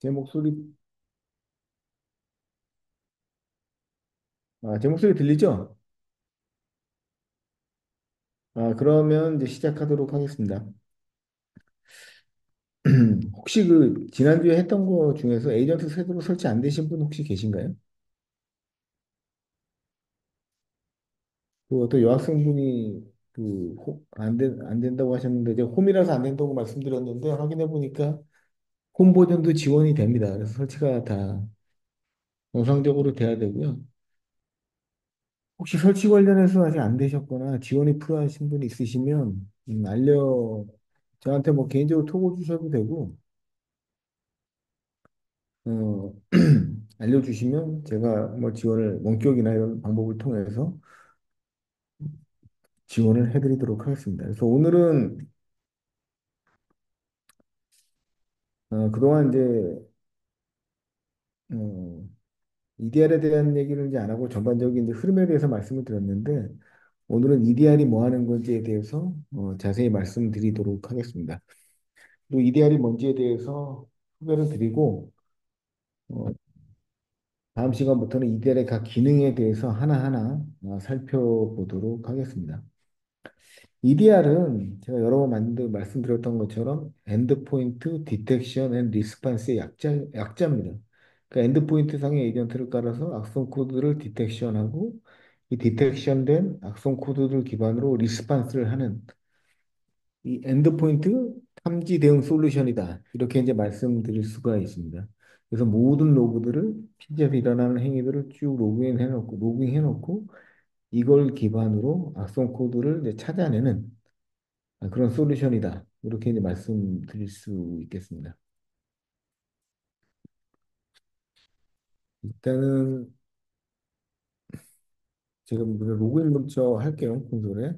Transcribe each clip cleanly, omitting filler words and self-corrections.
제 목소리, 제 목소리 들리죠? 그러면 이제 시작하도록 하겠습니다. 혹시 그, 지난주에 했던 거 중에서 에이전트 제대로 설치 안 되신 분 혹시 계신가요? 그 어떤 여학생분이 안 된다고 하셨는데, 제가 홈이라서 안 된다고 말씀드렸는데, 확인해 보니까 홈 버전도 지원이 됩니다. 그래서 설치가 다 정상적으로 돼야 되고요. 혹시 설치 관련해서 아직 안 되셨거나 지원이 필요하신 분 있으시면, 저한테 뭐 개인적으로 톡을 주셔도 되고, 어, 알려주시면 제가 뭐 지원을 원격이나 이런 방법을 통해서 지원을 해드리도록 하겠습니다. 그래서 오늘은 그동안 이제 어, EDR에 대한 얘기를 이제 안 하고 전반적인 이제 흐름에 대해서 말씀을 드렸는데 오늘은 EDR이 뭐 하는 건지에 대해서 자세히 말씀드리도록 하겠습니다. 또 EDR이 뭔지에 대해서 소개를 드리고 어, 다음 시간부터는 EDR의 각 기능에 대해서 하나하나 살펴보도록 하겠습니다. EDR은 제가 여러 번 말씀드렸던 것처럼 엔드포인트 디텍션 앤 리스판스의 약자입니다. 그러니까 엔드포인트 상의 에이전트를 깔아서 악성 코드를 디텍션하고 이 디텍션된 악성 코드를 기반으로 리스판스를 하는 이 엔드포인트 탐지 대응 솔루션이다. 이렇게 이제 말씀드릴 수가 있습니다. 그래서 모든 로그들을 PC에서 일어나는 행위들을 쭉 로그인해놓고 이걸 기반으로 악성 코드를 이제 찾아내는 그런 솔루션이다. 이렇게 이제 말씀드릴 수 있겠습니다. 일단은 지금 로그인 먼저 할게요. 콘솔에.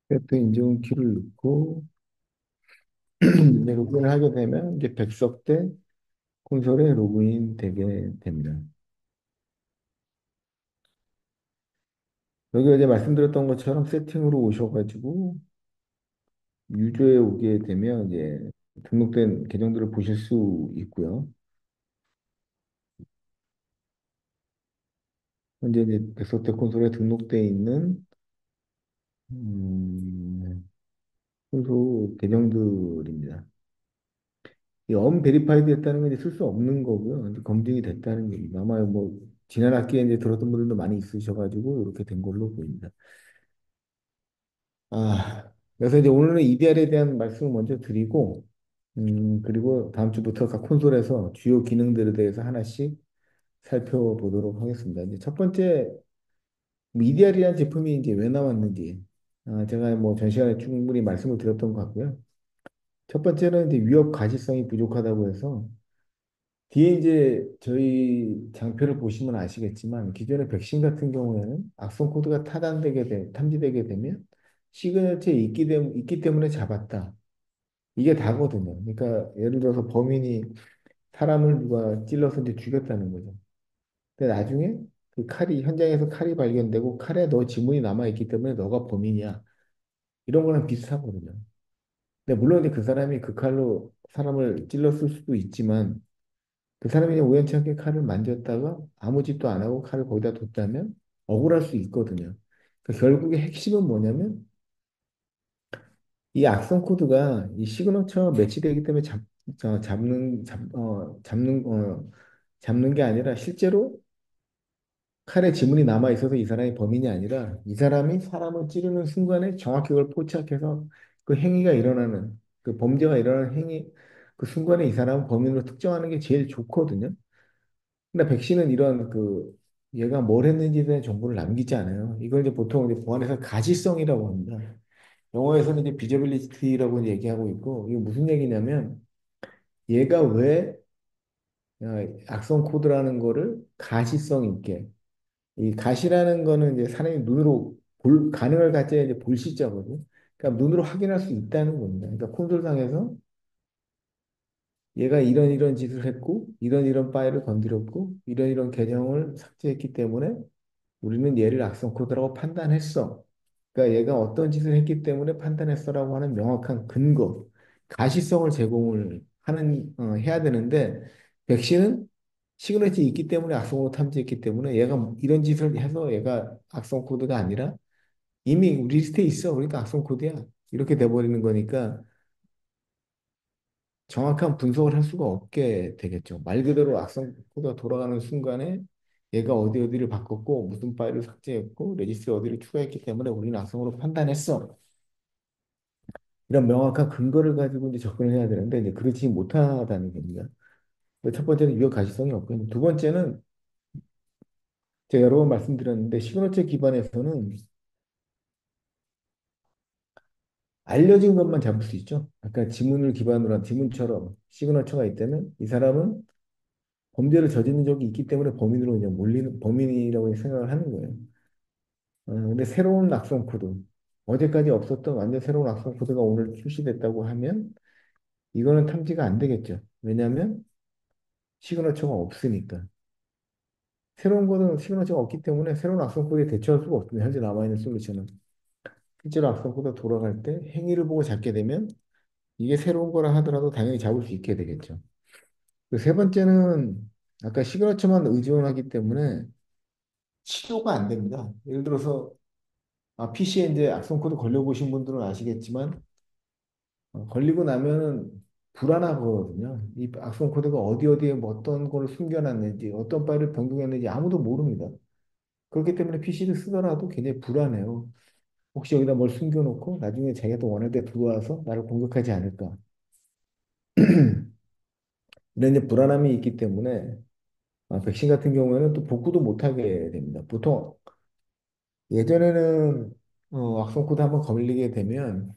세트 인증 키를 넣고 이제 로그인을 하게 되면 이제 백석대 콘솔에 로그인 되게 됩니다. 여기 이제 말씀드렸던 것처럼 세팅으로 오셔가지고 유저에 오게 되면 이제 등록된 계정들을 보실 수 있고요. 현재 이제 백석대 콘솔에 등록되어 있는 콘솔 계정들입니다. 이 언베리파이드 했다는 건 이제 쓸 수 없는 거고요. 이제 검증이 됐다는 얘기가 아마 뭐 지난 학기에 이제 들었던 분들도 많이 있으셔가지고 이렇게 된 걸로 보입니다. 그래서 이제 오늘은 EDR에 대한 말씀을 먼저 드리고, 그리고 다음 주부터 각 콘솔에서 주요 기능들에 대해서 하나씩 살펴보도록 하겠습니다. 이제 첫 번째, EDR이라는 제품이 이제 왜 나왔는지, 제가 뭐 전 시간에 충분히 말씀을 드렸던 것 같고요. 첫 번째는 이제 위협 가시성이 부족하다고 해서 뒤에 이제 저희 장표를 보시면 아시겠지만 기존의 백신 같은 경우에는 악성 코드가 탐지되게 되면 시그너처에 있기 때문에 잡았다. 이게 다거든요. 그러니까 예를 들어서 범인이 사람을 누가 찔러서 이제 죽였다는 거죠. 근데 나중에 그 현장에서 칼이 발견되고 칼에 너 지문이 남아있기 때문에 너가 범인이야. 이런 거랑 비슷하거든요. 근데 물론 이제 그 사람이 그 칼로 사람을 찔렀을 수도 있지만 그 사람이 그냥 우연찮게 칼을 만졌다가 아무 짓도 안 하고 칼을 거기다 뒀다면 억울할 수 있거든요. 그러니까 결국에 핵심은 뭐냐면 이 악성 코드가 이 시그너처 매치되기 때문에 잡는 게 아니라 실제로 칼에 지문이 남아 있어서 이 사람이 범인이 아니라 이 사람이 사람을 찌르는 순간에 정확히 그걸 포착해서 그 행위가 일어나는 그 범죄가 일어나는 그 순간에 이 사람을 범인으로 특정하는 게 제일 좋거든요. 근데 백신은 이런 얘가 뭘 했는지에 대한 정보를 남기지 않아요. 이걸 이제 보통 이제 보안에서 가시성이라고 합니다. 영어에서는 이제 비저빌리티라고 얘기하고 있고, 이게 무슨 얘기냐면, 얘가 왜 악성 코드라는 거를 가시성 있게, 이 가시라는 거는 이제 사람이 눈으로 가능을 갖춰야 이제 볼 시자거든. 그러니까 눈으로 확인할 수 있다는 겁니다. 그러니까 콘솔상에서 얘가 이런 이런 짓을 했고, 이런 이런 파일을 건드렸고, 이런 이런 계정을 삭제했기 때문에 우리는 얘를 악성 코드라고 판단했어. 그러니까 얘가 어떤 짓을 했기 때문에 판단했어라고 하는 명확한 근거, 가시성을 제공을 해야 되는데, 백신은 시그너치 있기 때문에 악성으로 탐지했기 때문에 얘가 이런 짓을 해서 얘가 악성 코드가 아니라 이미 우리 리스트에 있어. 그러니까 악성 코드야. 이렇게 돼버리는 거니까 정확한 분석을 할 수가 없게 되겠죠. 말 그대로 악성 코드가 돌아가는 순간에 얘가 어디 어디를 바꿨고 무슨 파일을 삭제했고 레지스트리 어디를 추가했기 때문에 우리는 악성으로 판단했어. 이런 명확한 근거를 가지고 이제 접근을 해야 되는데 이제 그렇지 못하다는 겁니다. 첫 번째는 유효 가시성이 없고 두 번째는 제가 여러 번 말씀드렸는데 시그너처 기반에서는 알려진 것만 잡을 수 있죠. 아까 지문을 기반으로 한 지문처럼 시그너처가 있다면 이 사람은 범죄를 저지른 적이 있기 때문에 범인으로 그냥 몰리는 범인이라고 생각을 하는 거예요. 근데 새로운 악성 코드, 어제까지 없었던 완전 새로운 악성 코드가 오늘 출시됐다고 하면 이거는 탐지가 안 되겠죠. 왜냐하면 시그너처가 없으니까. 새로운 거는 시그너처가 없기 때문에 새로운 악성 코드에 대처할 수가 없습니다. 현재 남아있는 솔루션은. 실제로 악성 코드가 돌아갈 때 행위를 보고 잡게 되면 이게 새로운 거라 하더라도 당연히 잡을 수 있게 되겠죠. 그세 번째는 아까 시그너처만 의존하기 때문에 치료가 안 됩니다. 예를 들어서 PC에 이제 악성 코드 걸려보신 분들은 아시겠지만 걸리고 나면은 불안하거든요. 이 악성 코드가 어디 어디에 뭐 어떤 걸 숨겨놨는지 어떤 파일을 변경했는지 아무도 모릅니다. 그렇기 때문에 PC를 쓰더라도 굉장히 불안해요. 혹시 여기다 뭘 숨겨놓고 나중에 자기가 또 원할 때 들어와서 나를 공격하지 않을까. 이런 이제 불안함이 있기 때문에 백신 같은 경우에는 또 복구도 못하게 됩니다. 보통 예전에는 악성 코드 한번 걸리게 되면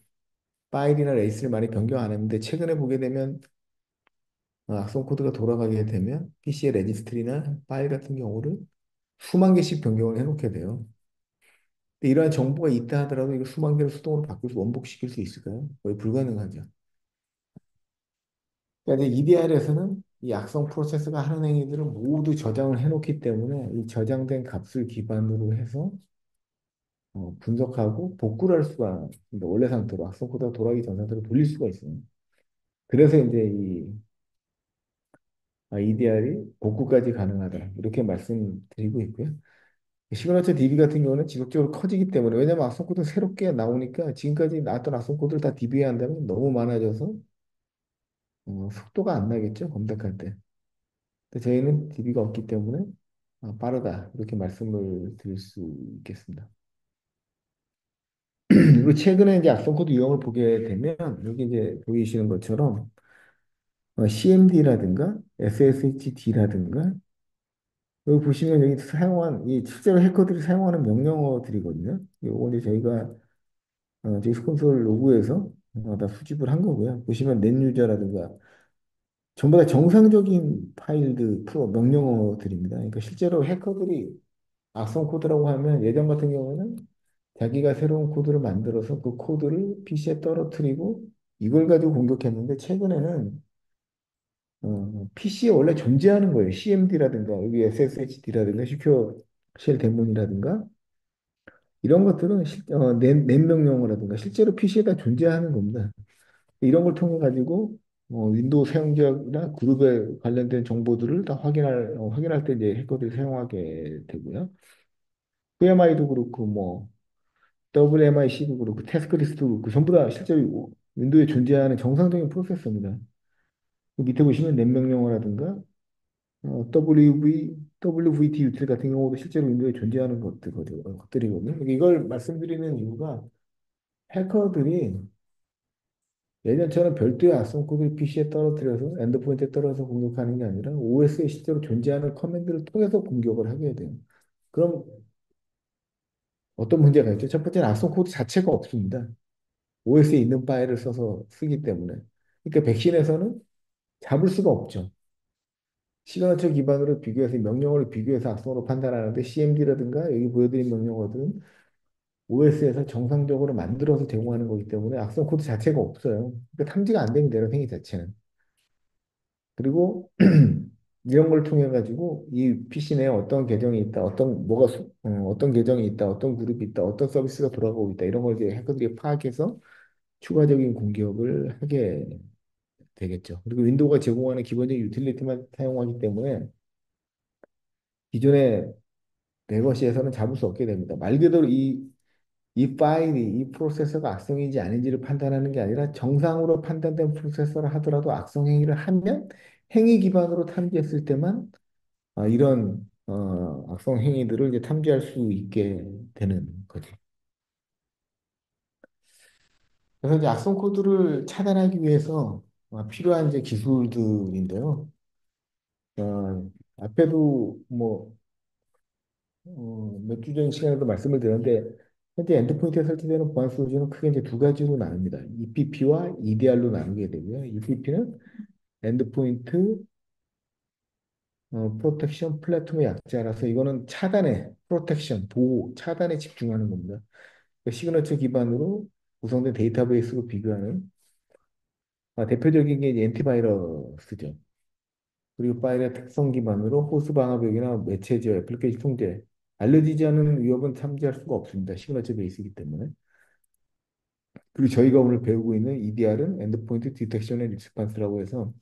파일이나 레이스를 많이 변경 안 했는데 최근에 보게 되면 악성 코드가 돌아가게 되면 PC의 레지스트리나 파일 같은 경우를 수만 개씩 변경을 해놓게 돼요. 근데 이러한 정보가 있다 하더라도 이거 수만 개를 수동으로 바꿀 수, 원복시킬 수 있을까요? 거의 불가능하죠. 그러니까 이제 EDR에서는 이 악성 프로세스가 하는 행위들을 모두 저장을 해놓기 때문에 이 저장된 값을 기반으로 해서 분석하고 복구를 할 수가 있습니다. 원래 상태로 악성 코드가 돌아가기 전 상태로 돌릴 수가 있어요. 그래서 이제 이 EDR이 복구까지 가능하다. 이렇게 말씀드리고 있고요. 시그너처 DB 같은 경우는 지속적으로 커지기 때문에 왜냐면 악성 코드 새롭게 나오니까 지금까지 나왔던 악성 코드를 다 DB에 한다면 너무 많아져서 속도가 안 나겠죠. 검색할 때. 근데 저희는 DB가 없기 때문에 빠르다. 이렇게 말씀을 드릴 수 있겠습니다. 그리고 최근에 이제 악성 코드 유형을 보게 되면 여기 이제 보이시는 것처럼 CMD라든가 SSHD라든가 여기 보시면 여기 사용한 이 실제로 해커들이 사용하는 명령어들이거든요. 이거 이제 저희가 제이스 콘솔 로그에서 다 수집을 한 거고요. 보시면 넷 유저라든가 전부 다 정상적인 파일들 프로 명령어들입니다. 그러니까 실제로 해커들이 악성 코드라고 하면 예전 같은 경우는 자기가 새로운 코드를 만들어서 그 코드를 PC에 떨어뜨리고 이걸 가지고 공격했는데 최근에는 PC에 원래 존재하는 거예요. CMD라든가 여기 SSHD라든가 시큐어 쉘 데몬이라든가 이런 것들은 넷 명령어라든가 실제로 PC에다 존재하는 겁니다. 이런 걸 통해 가지고 윈도우 사용자나 그룹에 관련된 정보들을 다 확인할 때 이제 해커들이 사용하게 되고요. VMI도 그렇고 뭐 WMIC도 그렇고 태스크리스트도 그렇고 전부 다 실제로 윈도우에 존재하는 정상적인 프로세서입니다. 그 밑에 보시면 넷 명령어라든가 WVT 유틸 같은 경우도 실제로 윈도우에 존재하는 것들이거든요. 이걸 말씀드리는 이유가 해커들이 예전처럼 별도의 악성 코드를 PC에 떨어뜨려서 엔드포인트에 떨어져서 공격하는 게 아니라 OS에 실제로 존재하는 커맨드를 통해서 공격을 하게 돼요. 그럼 어떤 문제가 있죠? 첫 번째는 악성 코드 자체가 없습니다. OS에 있는 파일을 써서 쓰기 때문에. 그러니까 백신에서는 잡을 수가 없죠. 시그너처 기반으로 비교해서 명령어를 비교해서 악성으로 판단하는데 CMD라든가 여기 보여드린 명령어들은 OS에서 정상적으로 만들어서 제공하는 거기 때문에 악성 코드 자체가 없어요. 그러니까 탐지가 안 되는 대로 행위 자체는. 그리고 이런 걸 통해 가지고 이 PC 내에 어떤 계정이 있다, 어떤 계정이 있다, 어떤 그룹이 있다, 어떤 서비스가 돌아가고 있다 이런 걸 이제 해커들이 파악해서 추가적인 공격을 하게 되겠죠. 그리고 윈도우가 제공하는 기본적인 유틸리티만 사용하기 때문에 기존의 레거시에서는 잡을 수 없게 됩니다. 말 그대로 이 프로세서가 악성인지 아닌지를 판단하는 게 아니라 정상으로 판단된 프로세서를 하더라도 악성 행위를 하면 행위 기반으로 탐지했을 때만 이런 악성 행위들을 이제 탐지할 수 있게 되는 거죠. 그래서 이제 악성 코드를 차단하기 위해서 필요한 이제 기술들인데요. 앞에도 뭐 몇 주 전 시간에도 말씀을 드렸는데 현재 엔드포인트에 설치되는 보안 솔루션은 크게 이제 두 가지로 나눕니다. EPP와 EDR로 나누게 되고요. EPP는 엔드포인트 프로텍션 플랫폼의 약자라서 이거는 차단에 프로텍션 보호 차단에 집중하는 겁니다. 그 시그너처 기반으로 구성된 데이터베이스로 비교하는 대표적인 게 이제 엔티바이러스죠. 그리고 파일의 특성 기반으로 호스 방어벽이나 매체제, 애플리케이션 통제, 알려지지 않은 위협은 탐지할 수가 없습니다. 시그너처 베이스이기 때문에. 그리고 저희가 오늘 배우고 있는 EDR은 엔드포인트 디텍션 앤 리스판스라고 해서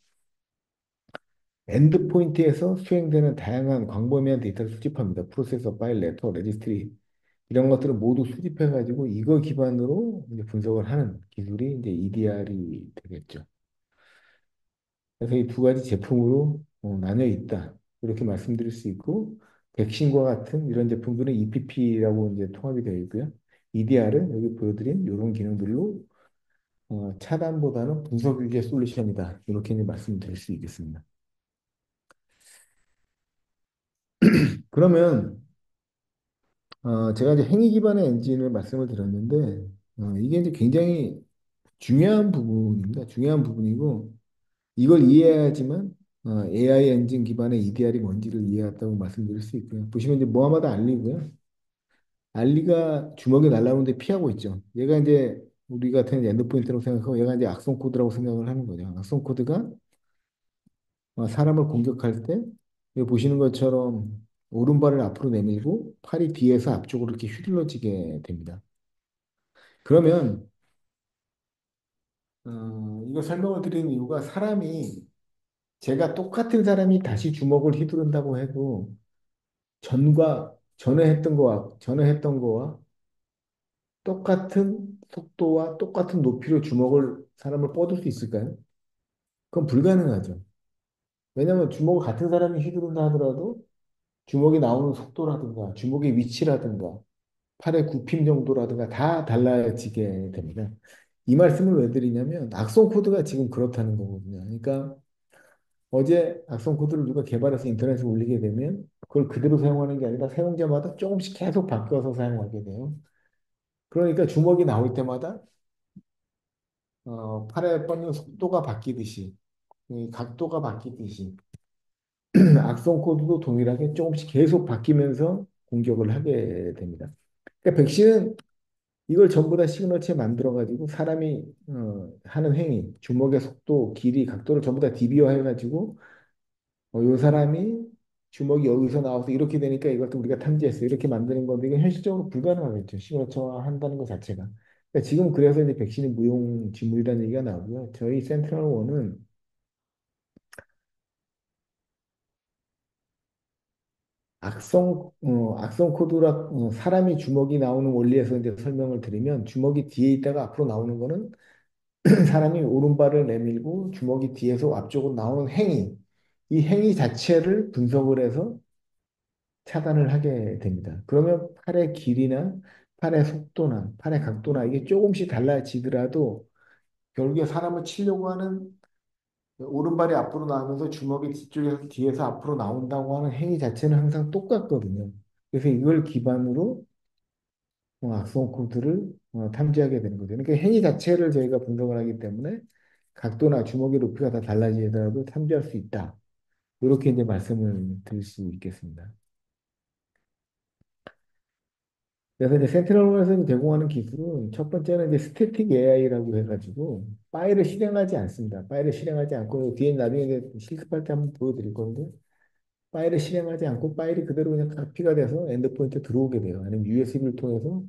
엔드포인트에서 수행되는 다양한 광범위한 데이터를 수집합니다. 프로세서, 파일, 네트워크, 레지스트리 이런 것들을 모두 수집해가지고 이거 기반으로 이제 분석을 하는 기술이 이제 EDR이 되겠죠. 그래서 이 두 가지 제품으로 나뉘어 있다. 이렇게 말씀드릴 수 있고, 백신과 같은 이런 제품들은 EPP라고 이제 통합이 되어 있고요. EDR은 여기 보여드린 이런 기능들로 차단보다는 분석 위주의 솔루션이다. 이렇게 이제 말씀드릴 수 있겠습니다. 그러면 제가 이제 행위 기반의 엔진을 말씀을 드렸는데 이게 이제 굉장히 중요한 부분입니다. 중요한 부분이고 이걸 이해해야지만 AI 엔진 기반의 EDR이 뭔지를 이해했다고 말씀드릴 수 있고요. 보시면 이제 모하마드 알리고요. 알리가 주먹이 날라오는데 피하고 있죠. 얘가 이제 우리 같은 엔드포인트라고 생각하고 얘가 이제 악성 코드라고 생각을 하는 거죠. 악성 코드가 사람을 공격할 때 여기 보시는 것처럼 오른발을 앞으로 내밀고 팔이 뒤에서 앞쪽으로 이렇게 휘둘러지게 됩니다. 그러면 이거 설명을 드리는 이유가 제가 똑같은 사람이 다시 주먹을 휘두른다고 해도 전에 했던 거와 똑같은 속도와 똑같은 높이로 사람을 뻗을 수 있을까요? 그건 불가능하죠. 왜냐하면 주먹을 같은 사람이 휘두른다 하더라도 주먹이 나오는 속도라든가 주먹의 위치라든가 팔의 굽힘 정도라든가 다 달라지게 됩니다. 이 말씀을 왜 드리냐면 악성 코드가 지금 그렇다는 거거든요. 그러니까 어제 악성 코드를 누가 개발해서 인터넷에 올리게 되면 그걸 그대로 사용하는 게 아니라 사용자마다 조금씩 계속 바뀌어서 사용하게 돼요. 그러니까 주먹이 나올 때마다 팔에 뻗는 속도가 바뀌듯이 이 각도가 바뀌듯이 악성 코드도 동일하게 조금씩 계속 바뀌면서 공격을 하게 됩니다. 그러니까 백신은 이걸 전부 다 시그너치에 만들어가지고 사람이 하는 행위, 주먹의 속도, 길이, 각도를 전부 다 DB화 해가지고 요 사람이 주먹이 여기서 나와서 이렇게 되니까 이것도 우리가 탐지했어. 이렇게 만드는 건데 이건 현실적으로 불가능하겠죠. 시그너처화 한다는 것 자체가. 그러니까 지금 그래서 이제 백신이 무용지물이라는 얘기가 나오고요. 저희 센트럴원은 악성 코드라 사람이 주먹이 나오는 원리에서 이제 설명을 드리면 주먹이 뒤에 있다가 앞으로 나오는 거는 사람이 오른발을 내밀고 주먹이 뒤에서 앞쪽으로 나오는 행위, 이 행위 자체를 분석을 해서 차단을 하게 됩니다. 그러면 팔의 길이나 팔의 속도나 팔의 각도나 이게 조금씩 달라지더라도 결국에 사람을 치려고 하는 오른발이 앞으로 나오면서 주먹이 뒤에서 앞으로 나온다고 하는 행위 자체는 항상 똑같거든요. 그래서 이걸 기반으로 악성 코드를 탐지하게 되는 거죠. 그러니까 행위 자체를 저희가 분석을 하기 때문에 각도나 주먹의 높이가 다 달라지더라도 탐지할 수 있다. 이렇게 이제 말씀을 드릴 수 있겠습니다. 그래서 이제 센티널에서 제공하는 기술은 첫 번째는 이제 스태틱 AI라고 해가지고 파일을 실행하지 않습니다. 파일을 실행하지 않고 뒤에 나중에 이제 실습할 때 한번 보여드릴 건데 파일을 실행하지 않고 파일이 그대로 그냥 카피가 돼서 엔드포인트에 들어오게 돼요. 아니면 USB를 통해서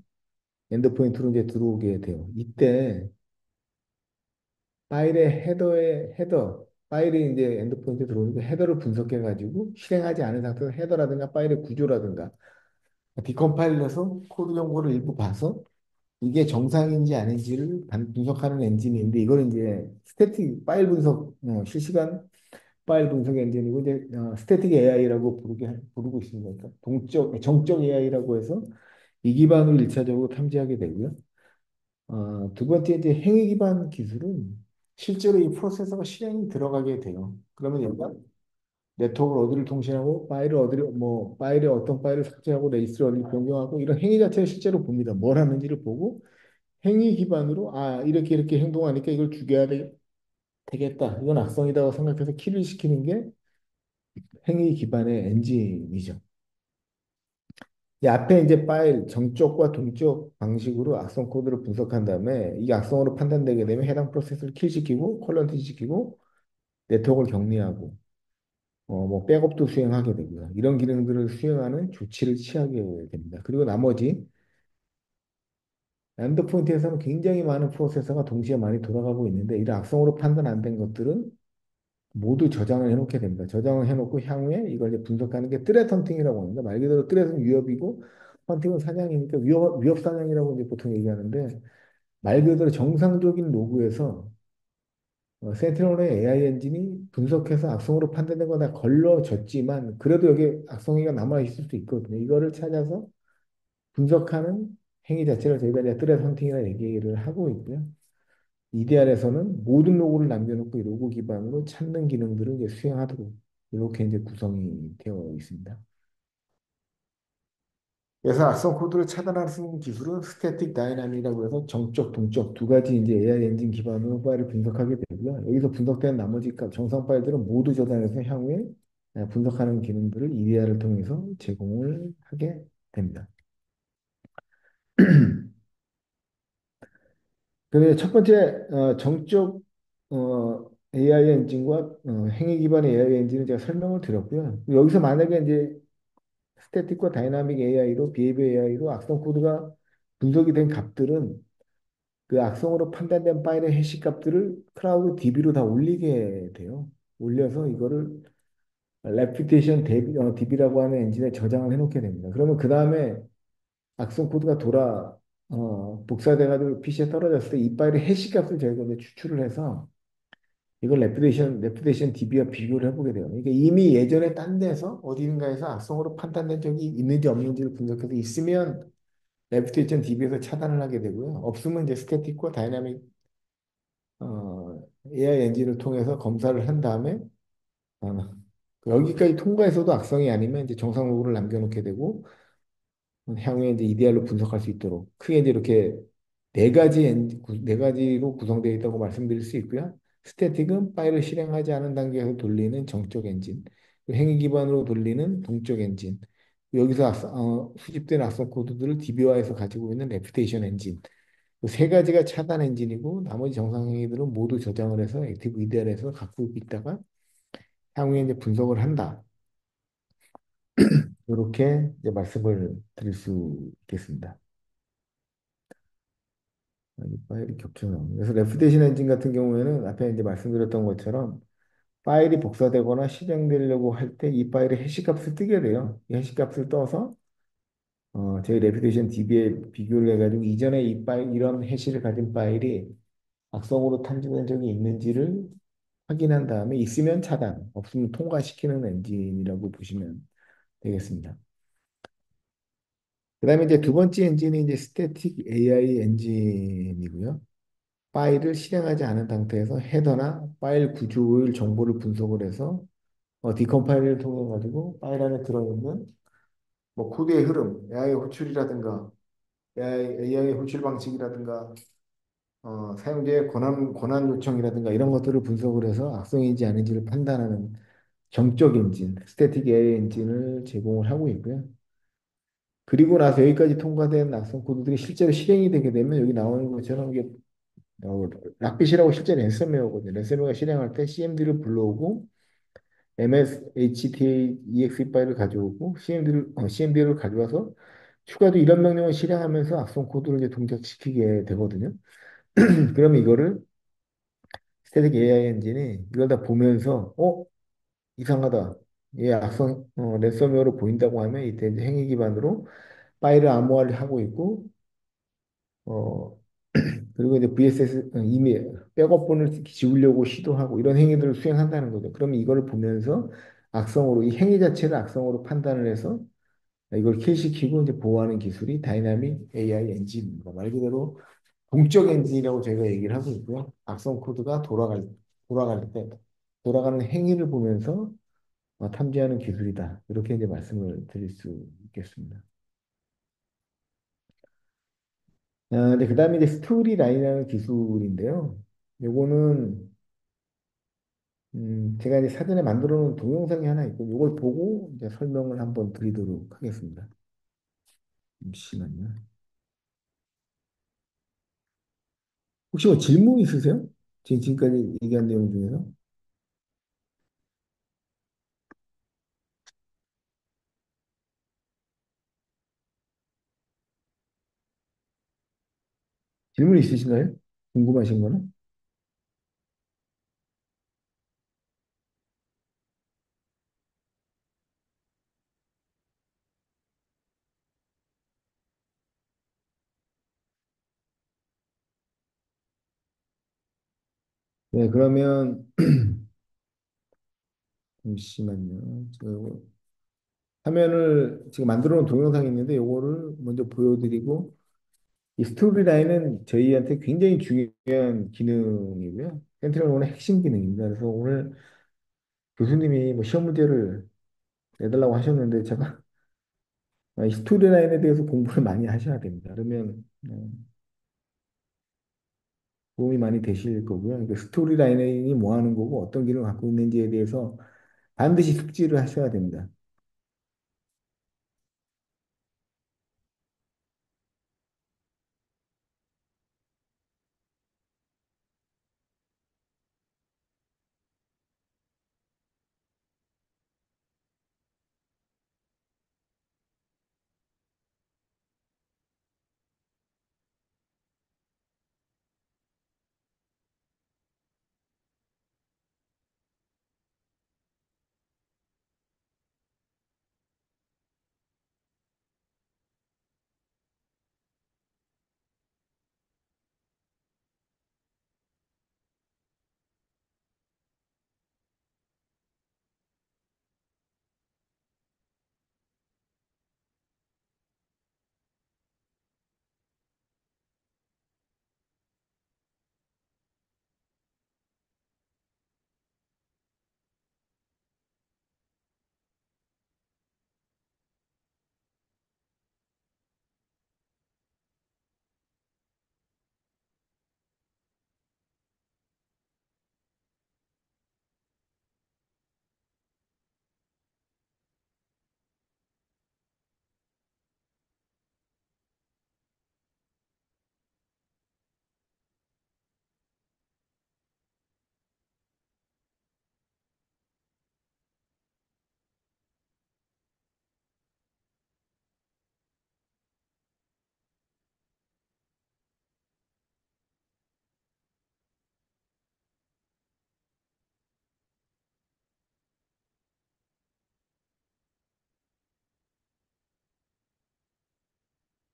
엔드포인트로 이제 들어오게 돼요. 이때 파일의 헤더, 파일이 이제 엔드포인트에 들어오니까 헤더를 분석해가지고 실행하지 않은 상태에서 헤더라든가 파일의 구조라든가 디컴파일해서 코드 정보를 일부 봐서 이게 정상인지 아닌지를 분석하는 엔진인데 이걸 이제 스태틱 파일 분석 실시간 파일 분석 엔진이고 이제 스태틱 AI라고 부르고 있습니다. 그러니까 정적 AI라고 해서 이 기반으로 일차적으로 탐지하게 되고요. 두 번째 이제 행위 기반 기술은 실제로 이 프로세서가 실행이 들어가게 돼요. 그러면 얘가 네트워크를 어디를 통신하고 파일을 어디를 뭐 파일에 어떤 파일을 삭제하고 레지스트를 어디를 변경하고 이런 행위 자체를 실제로 봅니다. 뭘 하는지를 보고 행위 기반으로 이렇게 이렇게 행동하니까 이걸 되겠다. 이건 악성이다고 생각해서 킬을 시키는 게 행위 기반의 엔진이죠. 이 앞에 이제 파일 정적과 동적 방식으로 악성 코드를 분석한 다음에 이 악성으로 판단되게 되면 해당 프로세스를 킬시키고 퀄런티 시키고 네트워크를 격리하고 뭐 백업도 수행하게 되고요. 이런 기능들을 수행하는 조치를 취하게 됩니다. 그리고 나머지 엔드포인트에서는 굉장히 많은 프로세서가 동시에 많이 돌아가고 있는데 이런 악성으로 판단 안 된 것들은 모두 저장을 해놓게 됩니다. 저장을 해놓고 향후에 이걸 이제 분석하는 게 트렛 헌팅이라고 합니다. 말 그대로 트렛은 위협이고 헌팅은 사냥이니까 위협 사냥이라고 이제 보통 얘기하는데 말 그대로 정상적인 로그에서 센티널의 AI 엔진이 분석해서 악성으로 판단된 거다 걸러졌지만 그래도 여기 악성이가 남아 있을 수 있거든요. 이거를 찾아서 분석하는 행위 자체를 저희가 이제 트렛 헌팅이라 얘기를 하고 있고요. EDR에서는 모든 로고를 남겨놓고 이 로고 기반으로 찾는 기능들을 이제 수행하도록 이렇게 이제 구성이 되어 있습니다. 그래서 악성 코드를 차단할 수 있는 기술은 스태틱 다이나믹이라고 해서 정적, 동적 두 가지 이제 AI 엔진 기반으로 파일을 분석하게 되고요. 여기서 분석된 나머지 정상 파일들은 모두 저장해서 향후에 분석하는 기능들을 EDR을 통해서 제공을 하게 됩니다. 그래서 첫 번째 정적 AI 엔진과 행위 기반의 AI 엔진을 제가 설명을 드렸고요. 여기서 만약에 이제 스태틱과 다이나믹 AI로 비헤이비어 AI로 악성 코드가 분석이 된 값들은 그 악성으로 판단된 파일의 해시 값들을 클라우드 DB로 다 올리게 돼요. 올려서 이거를 레퓨테이션 DB라고 하는 엔진에 저장을 해놓게 됩니다. 그러면 그 다음에 악성 코드가 복사돼가지고 PC에 떨어졌을 때 이 파일의 해시 값을 저희가 이제 추출을 해서 이걸 레퓨테이션 DB와 비교를 해보게 돼요. 그러니까 이미 예전에 딴 데서 어디인가에서 악성으로 판단된 적이 있는지 없는지를 분석해서 있으면 레퓨테이션 DB에서 차단을 하게 되고요. 없으면 이제 스태틱과 다이나믹 AI 엔진을 통해서 검사를 한 다음에 어, 여기까지 통과해서도 악성이 아니면 이제 정상 로그를 남겨놓게 되고 향후에 이제 EDR로 분석할 수 있도록 크게 이제 이렇게 네 가지로 구성되어 있다고 말씀드릴 수 있고요. 스태틱은 파일을 실행하지 않은 단계에서 돌리는 정적 엔진, 행위 기반으로 돌리는 동적 엔진, 여기서 수집된 악성 코드들을 DB화해서 가지고 있는 레퓨테이션 엔진, 세 가지가 차단 엔진이고 나머지 정상 행위들은 모두 저장을 해서 액티브 EDR에서 갖고 있다가 향후에 이제 분석을 한다. 이렇게 이제 말씀을 드릴 수 있겠습니다. 이 파일이 겹쳐나오네. 그래서 레프테이션 엔진 같은 경우에는 앞에 이제 말씀드렸던 것처럼 파일이 복사되거나 실행되려고 할 때 이 파일의 해시값을 뜨게 돼요. 이 해시값을 떠서 저희 레퓨테이션 DB에 비교를 해가지고 이전에 이 파일 이런 해시를 가진 파일이 악성으로 탐지된 적이 있는지를 확인한 다음에 있으면 차단, 없으면 통과시키는 엔진이라고 보시면 되겠습니다. 그다음에 이제 두 번째 엔진이 이제 스태틱 AI 엔진이고요. 파일을 실행하지 않은 상태에서 헤더나 파일 구조의 정보를 분석을 해서 디컴파일을 통해 가지고 파일 안에 들어있는 뭐 코드의 흐름, AI의 호출이라든가 AI의 호출 방식이라든가 사용자의 권한 요청이라든가 이런 것들을 분석을 해서 악성인지 아닌지를 판단하는 정적 엔진, 스태틱 AI 엔진을 제공을 하고 있고요. 그리고 나서 여기까지 통과된 악성 코드들이 실제로 실행이 되게 되면 여기 나오는 것처럼 이게 락빗이라고 실제 랜섬웨어거든요. 랜섬웨어가 실행할 때 CMD를 불러오고 MSHTA-exe 파일을 가져오고 CMD를 가져와서 추가로 이런 명령을 실행하면서 악성 코드를 이제 동작시키게 되거든요. 그러면 이거를 스태틱 AI 엔진이 이걸 다 보면서 이상하다. 얘 랜섬웨어로 보인다고 하면 이때 이제 행위 기반으로 파일을 암호화를 하고 있고 어, 그리고 이제 VSS 이미 백업본을 지우려고 시도하고 이런 행위들을 수행한다는 거죠. 그러면 이걸 보면서 이 행위 자체를 악성으로 판단을 해서 이걸 킬시키고 이제 보호하는 기술이 다이나믹 AI 엔진입니다. 말 그대로 동적 엔진이라고 저희가 얘기를 하고 있고요. 악성 코드가 돌아갈 때 돌아가는 행위를 보면서 탐지하는 기술이다. 이렇게 이제 말씀을 드릴 수 있겠습니다. 근데 그 다음에 이제 스토리 라인이라는 기술인데요. 요거는 제가 이제 사전에 만들어 놓은 동영상이 하나 있고, 이걸 보고 이제 설명을 한번 드리도록 하겠습니다. 잠시만요. 혹시 뭐 질문 있으세요? 지금까지 얘기한 내용 중에서? 질문 있으신가요? 궁금하신 거는? 네, 그러면, 잠시만요. 저 화면을 지금 만들어 놓은 동영상이 있는데, 요거를 먼저 보여드리고, 이 스토리 라인은 저희한테 굉장히 중요한 기능이고요. 센트럴 오늘 핵심 기능입니다. 그래서 오늘 교수님이 뭐 시험 문제를 내달라고 하셨는데 제가 이 스토리라인에 대해서 공부를 많이 하셔야 됩니다. 그러면 도움이 많이 되실 거고요. 그 스토리라인이 뭐 하는 거고 어떤 기능을 갖고 있는지에 대해서 반드시 숙지를 하셔야 됩니다.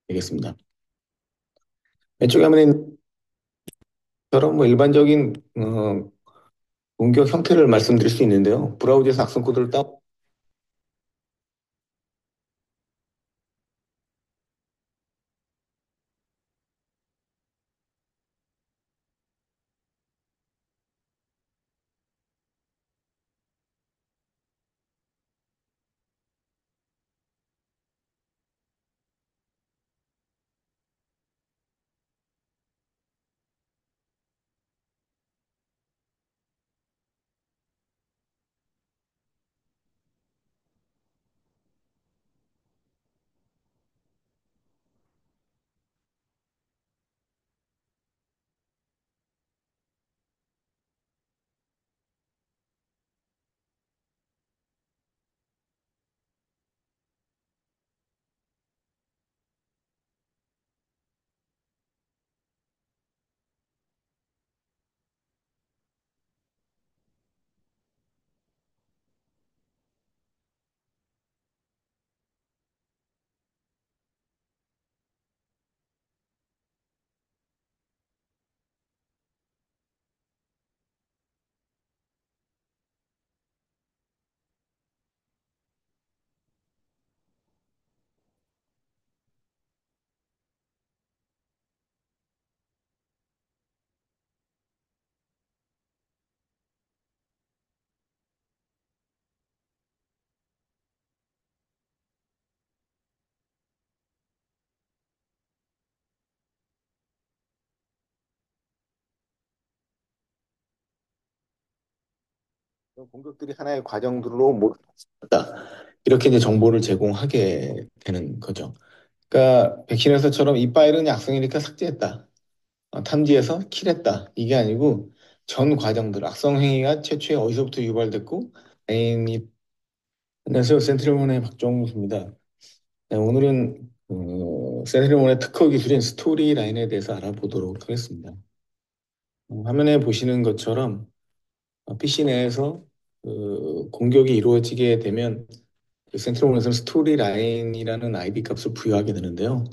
되겠습니다. 왼쪽에 화면에 처럼 뭐 일반적인 공격 형태를 말씀드릴 수 있는데요. 브라우저에서 악성 코드를 그런 공격들이 하나의 과정들로 모다 이렇게 이제 정보를 제공하게 되는 거죠. 그러니까 백신에서처럼 이 파일은 악성이니까 삭제했다. 탐지해서 킬했다. 이게 아니고 전 과정들, 악성 행위가 최초에 어디서부터 유발됐고, 애인이, 안녕하세요. 센트럴문의 박정우입니다. 네, 오늘은 센트럴문의 특허 기술인 스토리라인에 대해서 알아보도록 하겠습니다. 화면에 보시는 것처럼 PC 내에서 공격이 이루어지게 되면 그 센트럴문에서는 스토리라인이라는 아이디 값을 부여하게 되는데요.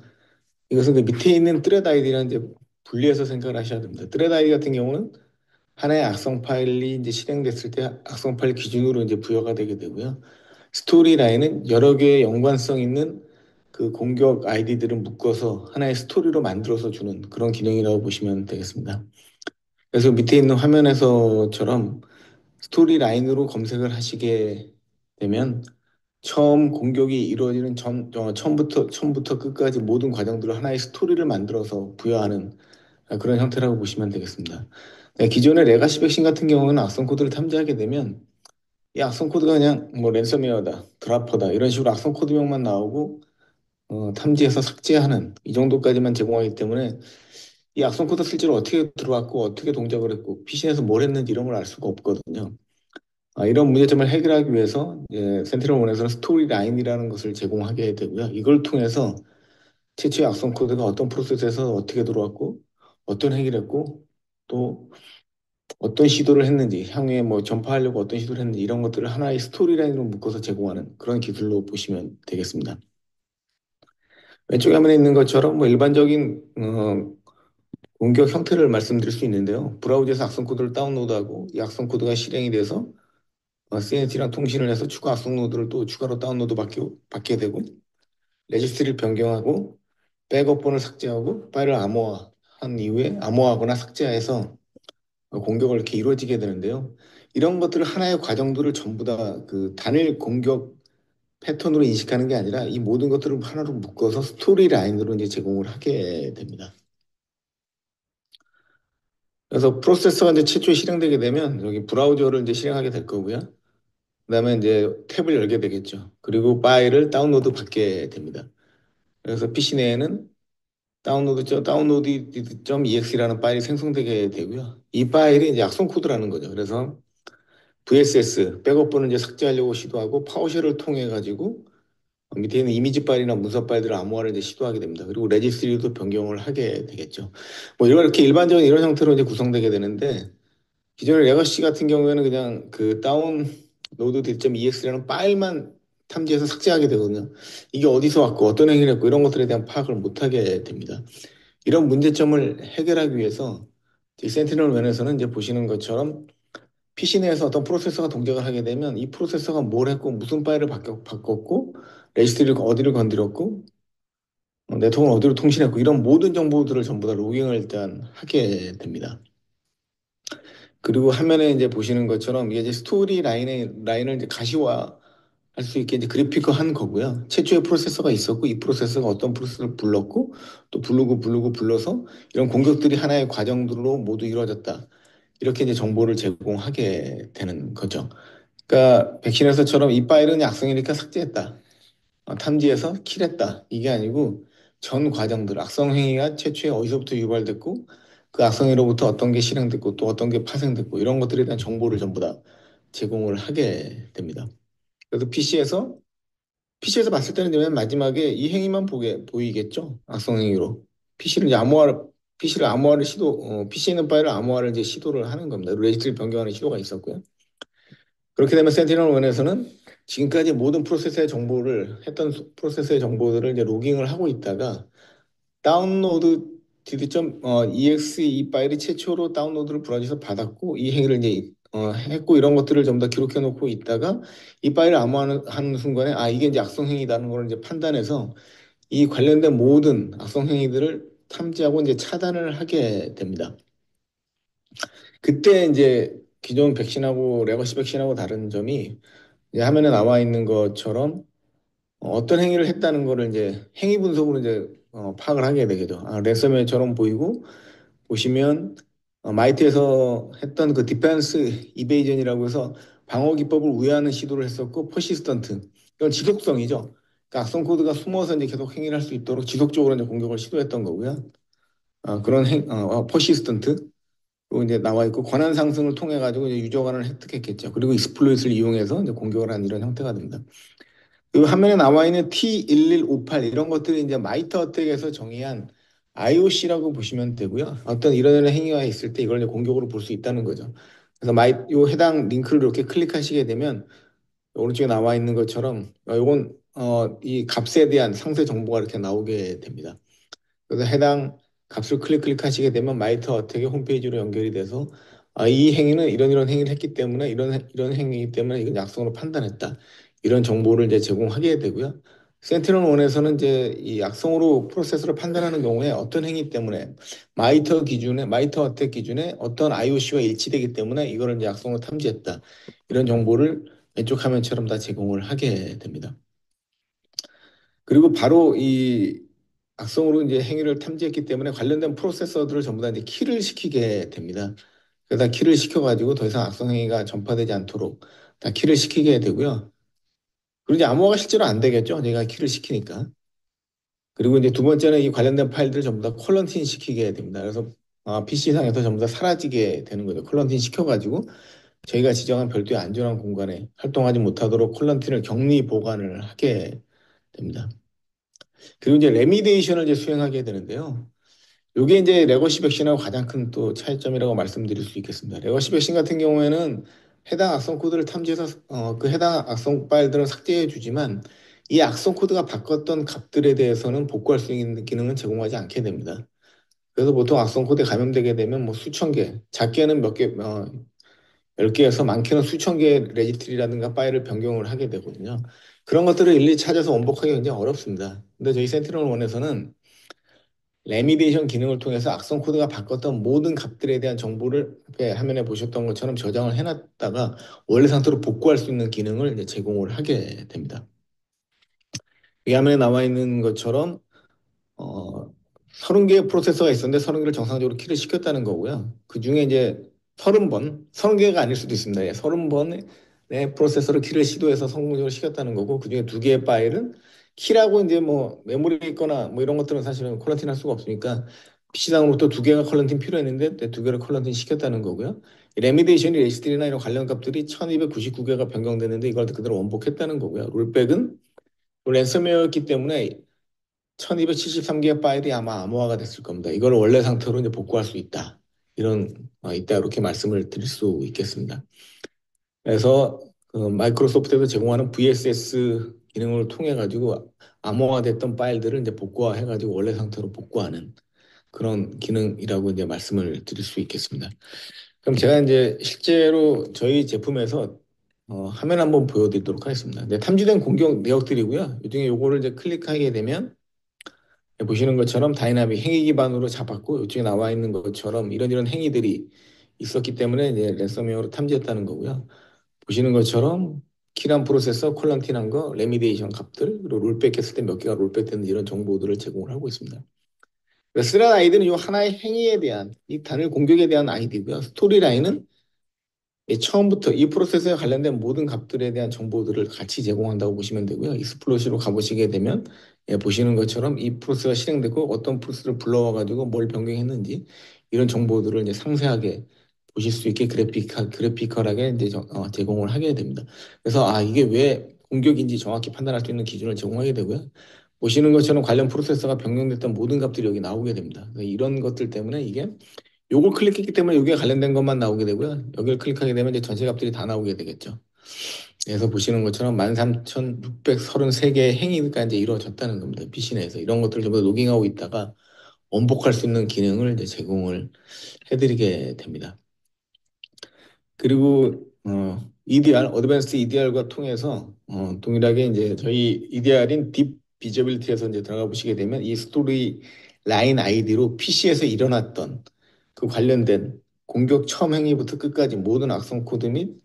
이것은 그 밑에 있는 트레드 아이디랑 이제 분리해서 생각을 하셔야 됩니다. 트레드 아이디 같은 경우는 하나의 악성 파일이 이제 실행됐을 때 악성 파일 기준으로 이제 부여가 되게 되고요. 스토리 라인은 여러 개의 연관성 있는 그 공격 아이디들을 묶어서 하나의 스토리로 만들어서 주는 그런 기능이라고 보시면 되겠습니다. 그래서 밑에 있는 화면에서처럼 스토리 라인으로 검색을 하시게 되면 처음 공격이 이루어지는 처음부터 끝까지 모든 과정들을 하나의 스토리를 만들어서 부여하는 그런 형태라고 보시면 되겠습니다. 네, 기존의 레가시 백신 같은 경우는 악성 코드를 탐지하게 되면 이 악성 코드가 그냥 뭐 랜섬웨어다, 드라퍼다 이런 식으로 악성 코드명만 나오고 탐지해서 삭제하는 이 정도까지만 제공하기 때문에 이 악성 코드 실제로 어떻게 들어왔고 어떻게 동작을 했고 피신에서 뭘 했는지 이런 걸 알 수가 없거든요. 이런 문제점을 해결하기 위해서 센티널원에서는 스토리 라인이라는 것을 제공하게 되고요. 이걸 통해서 최초의 악성 코드가 어떤 프로세스에서 어떻게 들어왔고 어떤 행위를 했고 또 어떤 시도를 했는지 향후에 뭐 전파하려고 어떤 시도를 했는지 이런 것들을 하나의 스토리라인으로 묶어서 제공하는 그런 기술로 보시면 되겠습니다. 왼쪽 화면에 있는 것처럼 뭐 일반적인 공격 형태를 말씀드릴 수 있는데요. 브라우저에서 악성 코드를 다운로드하고 이 악성 코드가 실행이 돼서 CNC랑 통신을 해서 추가 악성 노드를 또 추가로 받게 되고 레지스트리를 변경하고 백업본을 삭제하고 파일을 암호화한 이후에 암호화하거나 삭제해서 공격을 이렇게 이루어지게 되는데요. 이런 것들을 하나의 과정들을 전부 다 그 단일 공격 패턴으로 인식하는 게 아니라 이 모든 것들을 하나로 묶어서 스토리 라인으로 이제 제공을 하게 됩니다. 그래서 프로세서가 이제 최초에 실행되게 되면 여기 브라우저를 이제 실행하게 될 거고요. 그다음에 이제 탭을 열게 되겠죠. 그리고 파일을 다운로드 받게 됩니다. 그래서 PC 내에는 download.exe라는 파일이 생성되게 되고요. 이 파일이 이제 악성 코드라는 거죠. 그래서 VSS 백업본을 이제 삭제하려고 시도하고 파워쉘을 통해 가지고 밑에 있는 이미지 파일이나 문서 파일들을 암호화를 이제 시도하게 됩니다. 그리고 레지스트리도 변경을 하게 되겠죠. 뭐 이렇게 일반적인 이런 형태로 이제 구성되게 되는데 기존의 레거시 같은 경우에는 그냥 그 다운로드 .exe라는 파일만 탐지해서 삭제하게 되거든요. 이게 어디서 왔고 어떤 행위를 했고 이런 것들에 대한 파악을 못하게 됩니다. 이런 문제점을 해결하기 위해서 이 센티널 웬에서는 이제 보시는 것처럼 PC 내에서 어떤 프로세서가 동작을 하게 되면 이 프로세서가 뭘 했고 무슨 파일을 바꿨고 레지스트리를 어디를 건드렸고 네트워크를 어디로 통신했고 이런 모든 정보들을 전부 다 로깅을 일단 하게 됩니다. 그리고 화면에 이제 보시는 것처럼 이게 이제 스토리 라인을 이제 가시화 할 수 있게 이제 그래픽화한 거고요. 최초의 프로세서가 있었고 이 프로세서가 어떤 프로세서를 불렀고 또 부르고 불러서 이런 공격들이 하나의 과정들로 모두 이루어졌다. 이렇게 이제 정보를 제공하게 되는 거죠. 그러니까 백신에서처럼 이 파일은 악성이니까 삭제했다. 탐지해서 킬했다. 이게 아니고 전 과정들, 악성 행위가 최초에 어디서부터 유발됐고 그 악성으로부터 어떤 게 실행됐고 또 어떤 게 파생됐고 이런 것들에 대한 정보를 전부 다 제공을 하게 됩니다. 그래서 PC에서 봤을 때는 맨 마지막에 이 행위만 보이겠죠. 악성 행위로. PC를 이제 암호화를 PC에 있는 파일을 암호화를 이제 시도를 하는 겁니다. 레지스트리 변경하는 시도가 있었고요. 그렇게 되면 센티널1에서는 지금까지 모든 프로세스의 정보들을 이제 로깅을 하고 있다가 다운로드 exe 이 파일이 최초로 다운로드를 브라우저에서 받았고 이 행위를 이제 했고 이런 것들을 전부 다 기록해 놓고 있다가 이 파일을 암호화하는 순간에 이게 이제 악성 행위라는 걸 이제 판단해서 이 관련된 모든 악성 행위들을 탐지하고 이제 차단을 하게 됩니다. 그때 이제 기존 백신하고 레거시 백신하고 다른 점이 이제 화면에 나와 있는 것처럼 어떤 행위를 했다는 거를 이제 행위 분석으로 이제 파악을 하게 되겠죠. 랜섬웨어처럼 보이고 보시면 마이트에서 했던 그 디펜스 이베이전이라고 해서 방어 기법을 우회하는 시도를 했었고 퍼시스턴트 이건 지속성이죠. 그러니까 악성 코드가 숨어서 이제 계속 행위를 할 수 있도록 지속적으로 이제 공격을 시도했던 거고요. 그런 퍼시스턴트 그리고 이제 나와 있고 권한 상승을 통해 가지고 이제 유저 간을 획득했겠죠. 그리고 익스플로잇을 이용해서 이제 공격을 한 이런 형태가 됩니다. 그 화면에 나와 있는 T1158 이런 것들이 이제 마이터 어택에서 정의한 IOC라고 보시면 되고요. 어떤 이런 행위가 있을 때 이걸 이제 공격으로 볼 수 있다는 거죠. 그래서 요 해당 링크를 이렇게 클릭하시게 되면 오른쪽에 나와 있는 것처럼 요건 이 값에 대한 상세 정보가 이렇게 나오게 됩니다. 그래서 해당 값을 클릭하시게 되면 마이터 어택의 홈페이지로 연결이 돼서 이 행위는 이런 행위를 했기 때문에 이런 행위이기 때문에 이건 약성으로 판단했다. 이런 정보를 이제 제공하게 되고요. 센티널1에서는 이제 이 악성으로 프로세스를 판단하는 경우에 어떤 행위 때문에 마이터 어택 기준에 어떤 IOC와 일치되기 때문에 이거를 이제 악성으로 탐지했다. 이런 정보를 왼쪽 화면처럼 다 제공을 하게 됩니다. 그리고 바로 이 악성으로 이제 행위를 탐지했기 때문에 관련된 프로세서들을 전부 다 이제 킬을 시키게 됩니다. 그래서 킬을 시켜가지고 더 이상 악성 행위가 전파되지 않도록 다 킬을 시키게 되고요. 그리고 이제 암호화가 실제로 안 되겠죠. 내가 킬을 시키니까. 그리고 이제 두 번째는 이 관련된 파일들을 전부 다 퀄런틴 시키게 됩니다. 그래서 PC상에서 전부 다 사라지게 되는 거죠. 퀄런틴 시켜가지고 저희가 지정한 별도의 안전한 공간에 활동하지 못하도록 퀄런틴을 격리 보관을 하게 됩니다. 그리고 이제 레미데이션을 이제 수행하게 되는데요. 이게 이제 레거시 백신하고 가장 큰 또 차이점이라고 말씀드릴 수 있겠습니다. 레거시 백신 같은 경우에는 해당 악성 코드를 탐지해서 그 해당 악성 파일들은 삭제해 주지만 이 악성 코드가 바꿨던 값들에 대해서는 복구할 수 있는 기능은 제공하지 않게 됩니다. 그래서 보통 악성 코드에 감염되게 되면 뭐 수천 개, 작게는 몇 개, 10개에서 많게는 수천 개의 레지스트리라든가 파일을 변경을 하게 되거든요. 그런 것들을 일일이 찾아서 원복하기 굉장히 어렵습니다. 근데 저희 센티널1에서는 레미데이션 기능을 통해서 악성 코드가 바꿨던 모든 값들에 대한 정보를 앞에 화면에 보셨던 것처럼 저장을 해놨다가 원래 상태로 복구할 수 있는 기능을 이제 제공을 하게 됩니다. 이 화면에 나와 있는 것처럼 어, 30개의 프로세서가 있었는데 30개를 정상적으로 킬을 시켰다는 거고요. 그 중에 이제 30번, 30개가 아닐 수도 있습니다. 예, 30번의 프로세서를 킬을 시도해서 성공적으로 시켰다는 거고, 그 중에 두 개의 파일은 킬하고 이제 뭐 메모리 있거나 뭐 이런 것들은 사실은 콜런틴 할 수가 없으니까 PC상으로부터 두 개가 콜런틴 필요했는데 두 개를 콜런틴 시켰다는 거고요. 레미데이션이 레지스트리나 이런 관련 값들이 1299개가 변경됐는데 이걸 그대로 원복했다는 거고요. 롤백은 랜섬웨어였기 때문에 1273개의 파일이 아마 암호화가 됐을 겁니다. 이걸 원래 상태로 이제 복구할 수 있다. 있다. 이렇게 말씀을 드릴 수 있겠습니다. 그래서 그 마이크로소프트에서 제공하는 VSS 기능을 통해 가지고 암호화됐던 파일들을 이제 복구화해 가지고 원래 상태로 복구하는 그런 기능이라고 이제 말씀을 드릴 수 있겠습니다. 그럼 제가 이제 실제로 저희 제품에서 화면 한번 보여드리도록 하겠습니다. 네, 탐지된 공격 내역들이고요. 이 중에 요거를 이제 클릭하게 되면 보시는 것처럼 다이나믹 행위 기반으로 잡았고 이쪽에 나와 있는 것처럼 이런 행위들이 있었기 때문에 이제 랜섬웨어로 탐지했다는 거고요. 보시는 것처럼 킬한 프로세서, 콜런틴한 거, 레미데이션 값들, 그리고 롤백 했을 때 몇 개가 롤백 됐는지 이런 정보들을 제공을 하고 있습니다. 쓰란 아이디는 이 하나의 행위에 대한 이 단일 공격에 대한 아이디고요. 스토리 라인은 처음부터 이 프로세스에 관련된 모든 값들에 대한 정보들을 같이 제공한다고 보시면 되고요. 익스플로시로 가보시게 되면 보시는 것처럼 이 프로세스가 실행되고 어떤 프로세스를 불러와가지고 뭘 변경했는지 이런 정보들을 이제 상세하게 보실 수 있게 그래피컬하게 이제 제공을 하게 됩니다. 그래서 이게 왜 공격인지 정확히 판단할 수 있는 기준을 제공하게 되고요. 보시는 것처럼 관련 프로세서가 변경됐던 모든 값들이 여기 나오게 됩니다. 이런 것들 때문에 이게 요걸 클릭했기 때문에 여기에 관련된 것만 나오게 되고요. 여기를 클릭하게 되면 이제 전체 값들이 다 나오게 되겠죠. 그래서 보시는 것처럼 13,633개의 행위가 이제 이루어졌다는 겁니다. PC 내에서. 이런 것들을 전부 다 로깅하고 있다가 원복할 수 있는 기능을 이제 제공을 해드리게 됩니다. 그리고 EDR, 어드밴스드 EDR과 통해서 동일하게 이제 저희 EDR인 딥 비저빌리티에서 이제 들어가 보시게 되면 이 스토리 라인 아이디로 PC에서 일어났던 그 관련된 공격 처음 행위부터 끝까지 모든 악성 코드 및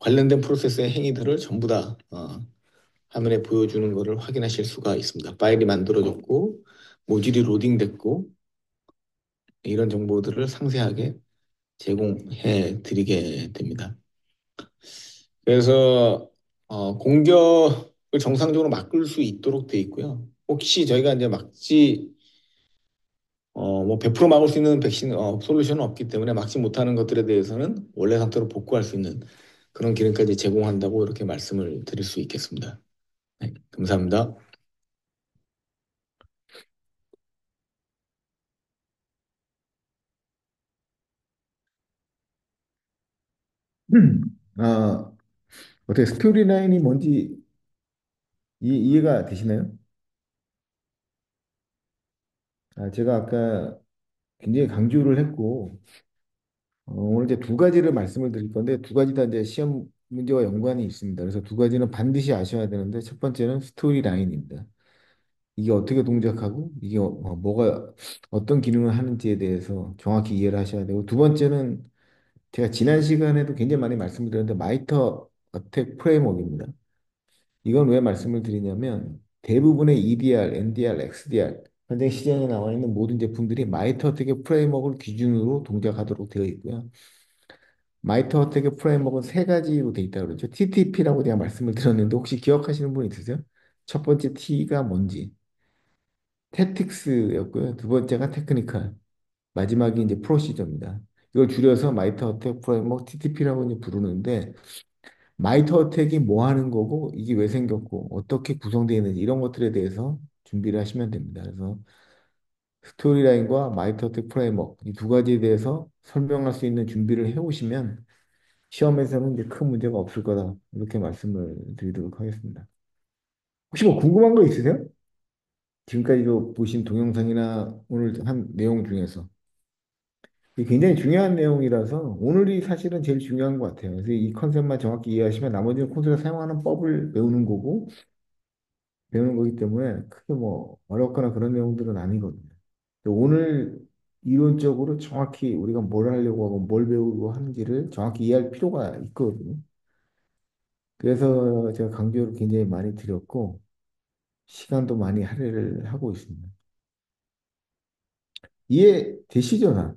관련된 프로세스의 행위들을 전부 다 화면에 보여주는 것을 확인하실 수가 있습니다. 파일이 만들어졌고 모듈이 로딩됐고 이런 정보들을 상세하게 제공해 드리게 됩니다. 그래서 공격을 정상적으로 막을 수 있도록 돼 있고요. 혹시 저희가 이제 막지 뭐 100% 막을 수 있는 백신 솔루션은 없기 때문에 막지 못하는 것들에 대해서는 원래 상태로 복구할 수 있는 그런 기능까지 제공한다고 이렇게 말씀을 드릴 수 있겠습니다. 네, 감사합니다. 아, 어떻게 스토리라인이 뭔지 이해가 되시나요? 제가 아까 굉장히 강조를 했고, 오늘 이제 두 가지를 말씀을 드릴 건데, 두 가지 다 이제 시험 문제와 연관이 있습니다. 그래서 두 가지는 반드시 아셔야 되는데, 첫 번째는 스토리 라인입니다. 이게 어떻게 동작하고, 이게 뭐가, 어떤 기능을 하는지에 대해서 정확히 이해를 하셔야 되고, 두 번째는 제가 지난 시간에도 굉장히 많이 말씀을 드렸는데, 마이터 어택 프레임워크입니다. 이건 왜 말씀을 드리냐면, 대부분의 EDR, NDR, XDR, 현재 시장에 나와 있는 모든 제품들이 마이터 어택의 프레임워크를 기준으로 동작하도록 되어 있고요. 마이터 어택의 프레임워크는 세 가지로 되어 있다고 그러죠. TTP라고 제가 말씀을 드렸는데 혹시 기억하시는 분 있으세요? 첫 번째 T가 뭔지. 태틱스였고요. 두 번째가 테크니컬. 마지막이 이제 프로시저입니다. 이걸 줄여서 마이터 어택 프레임워크 TTP라고 이제 부르는데 마이터 어택이 뭐 하는 거고 이게 왜 생겼고 어떻게 구성되어 있는지 이런 것들에 대해서 준비를 하시면 됩니다. 그래서 스토리라인과 마이터 어택 프레임워크 이 두 가지에 대해서 설명할 수 있는 준비를 해오시면 시험에서는 이제 큰 문제가 없을 거다. 이렇게 말씀을 드리도록 하겠습니다. 혹시 뭐 궁금한 거 있으세요? 지금까지도 보신 동영상이나 오늘 한 내용 중에서. 이게 굉장히 중요한 내용이라서 오늘이 사실은 제일 중요한 것 같아요. 그래서 이 컨셉만 정확히 이해하시면 나머지는 콘솔에 사용하는 법을 배우는 거고, 배우는 거기 때문에 크게 뭐 어렵거나 그런 내용들은 아니거든요. 오늘 이론적으로 정확히 우리가 뭘 하려고 하고 뭘 배우고 하는지를 정확히 이해할 필요가 있거든요. 그래서 제가 강조를 굉장히 많이 드렸고, 시간도 많이 할애를 하고 있습니다. 이해되시죠, 다?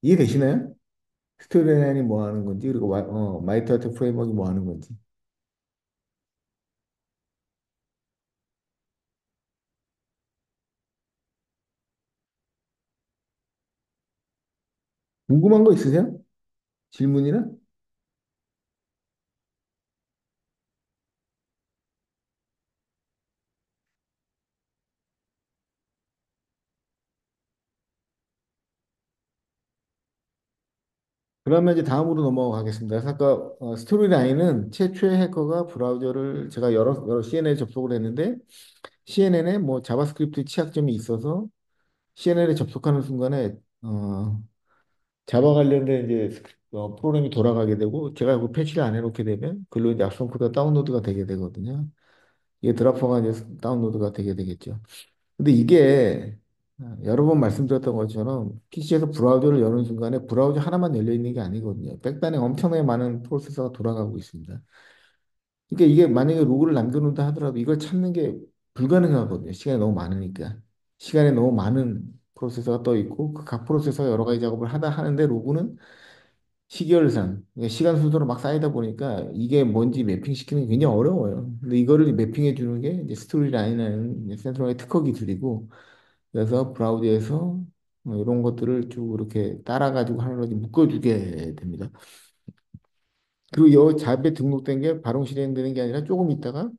이해되시나요? 스토리라인이 뭐 하는 건지, 그리고 마이터 아트 프레임워크가 뭐 하는 건지. 궁금한 거 있으세요? 질문이나? 그러면 이제 다음으로 넘어가겠습니다. 그래서 아까 스토리라인은 최초의 해커가 브라우저를 제가 여러 CNN에 접속을 했는데 CNN에 뭐 자바스크립트 취약점이 있어서 CNN에 접속하는 순간에 자바 관련된 이제 프로그램이 돌아가게 되고 제가 그 패치를 안 해놓게 되면 글로 이제 악성 코드가 다운로드가 되게 되거든요. 이게 드라퍼가 이제 다운로드가 되게 되겠죠. 근데 이게 여러 번 말씀드렸던 것처럼 PC에서 브라우저를 여는 순간에 브라우저 하나만 열려 있는 게 아니거든요. 백단에 엄청나게 많은 프로세서가 돌아가고 있습니다. 그러니까 이게 만약에 로그를 남겨놓는다 하더라도 이걸 찾는 게 불가능하거든요. 시간이 너무 많으니까. 시간에 너무 많은 프로세서가 떠 있고 그 각 프로세서가 여러 가지 작업을 하다 하는데 로그는 시계열상, 그러니까 시간 순서로 막 쌓이다 보니까 이게 뭔지 매핑시키는 게 굉장히 어려워요. 근데 이거를 매핑해 주는 게 이제 스토리 라인이라는 센트럴의 특허 기술이고, 그래서 브라우저에서 이런 것들을 쭉 이렇게 따라가지고 하나로 이제 묶어주게 됩니다. 그리고 이 잡에 등록된 게 바로 실행되는 게 아니라 조금 있다가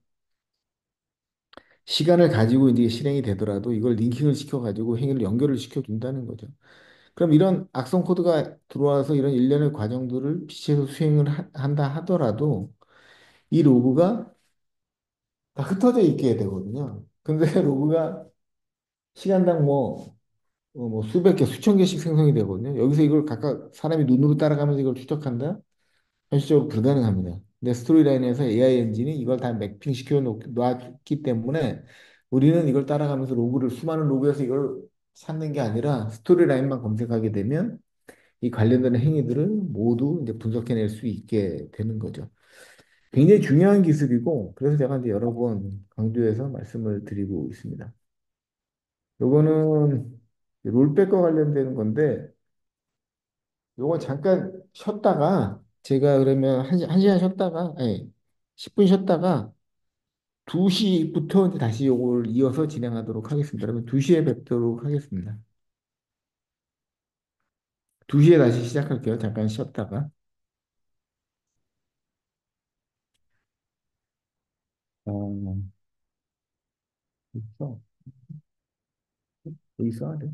시간을 가지고 이제 실행이 되더라도 이걸 링킹을 시켜가지고 행위를 연결을 시켜준다는 거죠. 그럼 이런 악성 코드가 들어와서 이런 일련의 과정들을 PC에서 수행을 한다 하더라도 이 로그가 다 흩어져 있게 되거든요. 근데 로그가 시간당 뭐 수백 개, 수천 개씩 생성이 되거든요. 여기서 이걸 각각 사람이 눈으로 따라가면서 이걸 추적한다? 현실적으로 불가능합니다. 근데 스토리라인에서 AI 엔진이 이걸 다 매핑 시켜 놨기 때문에 우리는 이걸 따라가면서 수많은 로그에서 이걸 찾는 게 아니라 스토리라인만 검색하게 되면 이 관련되는 행위들을 모두 이제 분석해낼 수 있게 되는 거죠. 굉장히 중요한 기술이고, 그래서 제가 이제 여러 번 강조해서 말씀을 드리고 있습니다. 요거는 롤백과 관련되는 건데, 요거 잠깐 쉬었다가 제가 그러면 한 시간 쉬었다가, 아니, 10분 쉬었다가 2시부터 이제 다시 요걸 이어서 진행하도록 하겠습니다. 그러면 2시에 뵙도록 하겠습니다. 2시에 다시 시작할게요. 잠깐 쉬었다가. 어, 있어. 여기 써야 돼.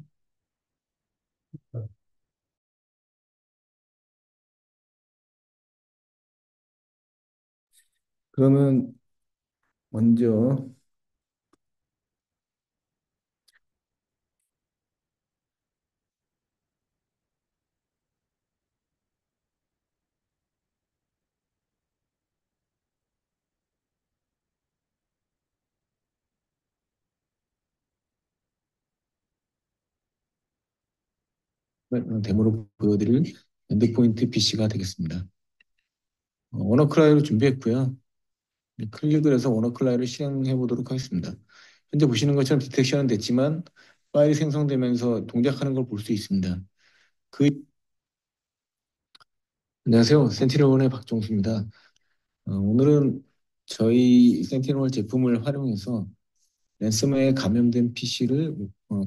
그러면 먼저 데모로 보여드릴 엔드포인트 PC가 되겠습니다. 워너클라이로 준비했고요. 클릭을 해서 워너클라이를 실행해 보도록 하겠습니다. 현재 보시는 것처럼 디텍션은 됐지만 파일이 생성되면서 동작하는 걸 볼 수 있습니다. 그 안녕하세요. 센티널원의 박종수입니다. 오늘은 저희 센티널 제품을 활용해서 랜섬웨어에 감염된 PC를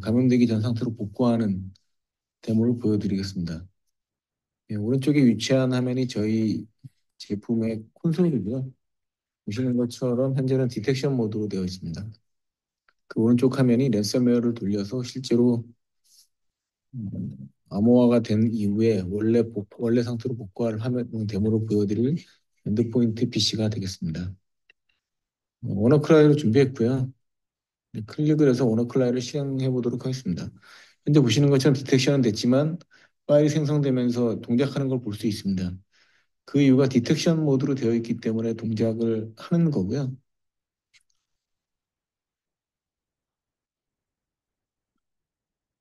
감염되기 전 상태로 복구하는 데모를 보여드리겠습니다. 예, 오른쪽에 위치한 화면이 저희 제품의 콘솔이고요. 보시는 것처럼 현재는 디텍션 모드로 되어 있습니다. 그 오른쪽 화면이 랜섬웨어를 돌려서 실제로 암호화가 된 이후에 원래 상태로 복구할 화면 데모로 보여드릴 엔드포인트 PC가 되겠습니다. 워너클라이로 준비했고요. 네, 클릭을 해서 워너클라이를 실행해 보도록 하겠습니다. 현재 보시는 것처럼 디텍션은 됐지만 파일이 생성되면서 동작하는 걸 볼 수 있습니다. 그 이유가 디텍션 모드로 되어 있기 때문에 동작을 하는 거고요.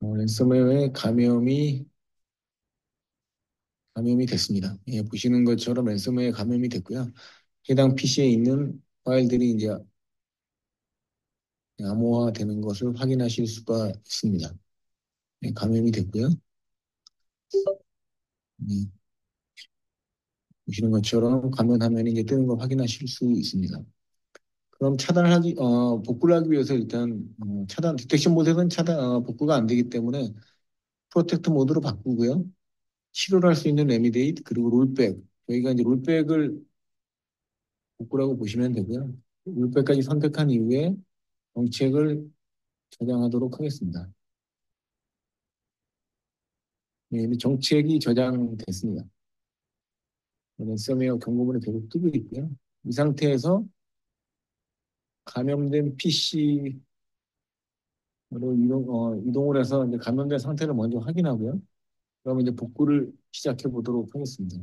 랜섬웨어에 감염이 됐습니다. 예, 보시는 것처럼 랜섬웨어에 감염이 됐고요. 해당 PC에 있는 파일들이 이제 암호화되는 것을 확인하실 수가 있습니다. 예, 감염이 됐고요. 예, 보시는 것처럼 감염 화면이 이제 뜨는 걸 확인하실 수 있습니다. 그럼 복구를 하기 위해서 일단 디텍션 모드는 복구가 안 되기 때문에 프로텍트 모드로 바꾸고요. 치료를 할 수 있는 레미데이트 그리고 롤백. 저희가 이제 롤백을 복구라고 보시면 되고요. 롤백까지 선택한 이후에 정책을 저장하도록 하겠습니다. 네, 이미 정책이 저장됐습니다. 랜섬웨어 경고문이 계속 뜨고 있고요. 이 상태에서 감염된 PC로 이동을 해서 이제 감염된 상태를 먼저 확인하고요. 그러면 이제 복구를 시작해 보도록 하겠습니다.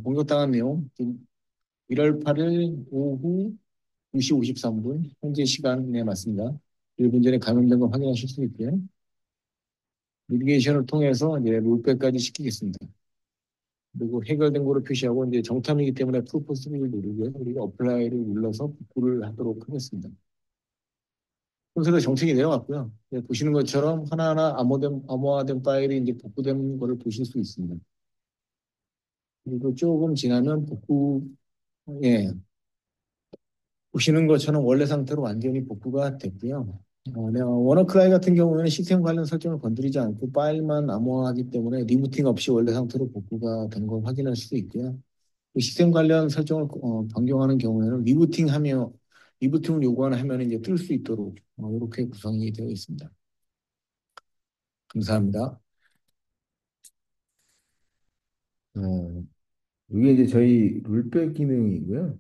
공격당한 내용, 1월 8일 오후 2시 53분, 현재 시간에 맞습니다. 1분 전에 감염된 걸 확인하실 수 있고요. 미디게이션을 통해서 이제 롤백까지 시키겠습니다. 그리고 해결된 거로 표시하고 이제 정탐이기 때문에 프로포스를 누르고요. 그리고 어플라이를 눌러서 복구를 하도록 하겠습니다. 순서로 정책이 내려갔고요. 예, 보시는 것처럼 하나하나 암호화된 파일이 이제 복구된 거를 보실 수 있습니다. 그리고 조금 지나면 예, 보시는 것처럼 원래 상태로 완전히 복구가 됐고요. 네, 워너클라이 같은 경우에는 시스템 관련 설정을 건드리지 않고 파일만 암호화하기 때문에 리부팅 없이 원래 상태로 복구가 된 걸 확인할 수 있고요. 그 시스템 관련 설정을 변경하는 경우에는 리부팅을 요구하는 화면이 이제 뜰 수 있도록 이렇게 구성이 되어 있습니다. 감사합니다. 어, 이게 이제 저희 룰백 기능이고요.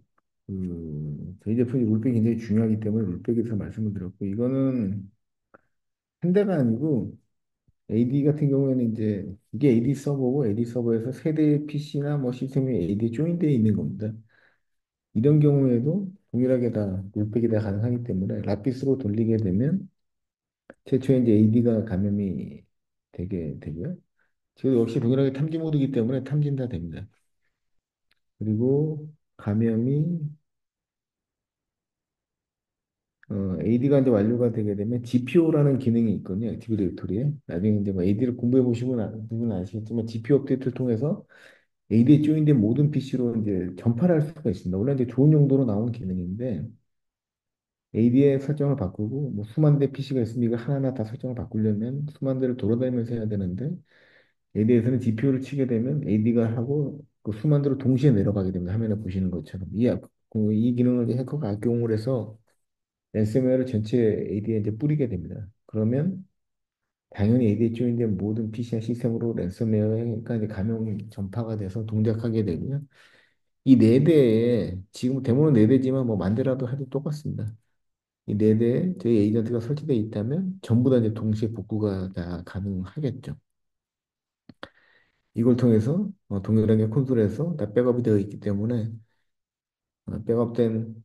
저희 제품이 룰백이 굉장히 중요하기 때문에 룰백에 대해서 말씀을 드렸고, 이거는 한 대가 아니고 AD 같은 경우에는 이제 이게 AD 서버고 AD 서버에서 세대 PC나 뭐 시스템이 AD에 조인되어 있는 겁니다. 이런 경우에도 동일하게 다 롤백이 다 가능하기 때문에 라피스로 돌리게 되면 최초에 이제 AD가 감염이 되게 되고요. 지금 역시 동일하게 탐지 모드이기 때문에 탐지는 다 됩니다. 그리고 감염이 AD가 이제 완료가 되게 되면 GPO라는 기능이 있거든요. 액티브 디렉토리에. 나중에 이제 뭐 AD를 공부해 보시면 누구나 아시겠지만 GPO 업데이트를 통해서 AD에 조인된 모든 PC로 이제 전파를 할 수가 있습니다. 원래 이제 좋은 용도로 나온 기능인데 AD의 설정을 바꾸고 뭐 수만 대 PC가 있으면 이거 하나하나 다 설정을 바꾸려면 수만 대를 돌아다니면서 해야 되는데 AD에서는 GPU를 치게 되면 AD가 하고 그 수만 대로 동시에 내려가게 됩니다. 화면에 보시는 것처럼 이 기능을 이제 해커가 악용을 해서 랜섬웨어를 전체 AD에 이제 뿌리게 됩니다. 그러면 당연히 AD에 조인된 모든 PC나 시스템으로 랜섬웨어가 이제 감염 전파가 돼서 동작하게 되고요. 이 네 대에 지금 데모는 네 대지만 뭐 만 대라도 해도 똑같습니다. 이 네 대에 저희 에이전트가 설치되어 있다면 전부 다 이제 동시에 복구가 다 가능하겠죠. 이걸 통해서 동일하게 콘솔에서 다 백업이 되어 있기 때문에 백업된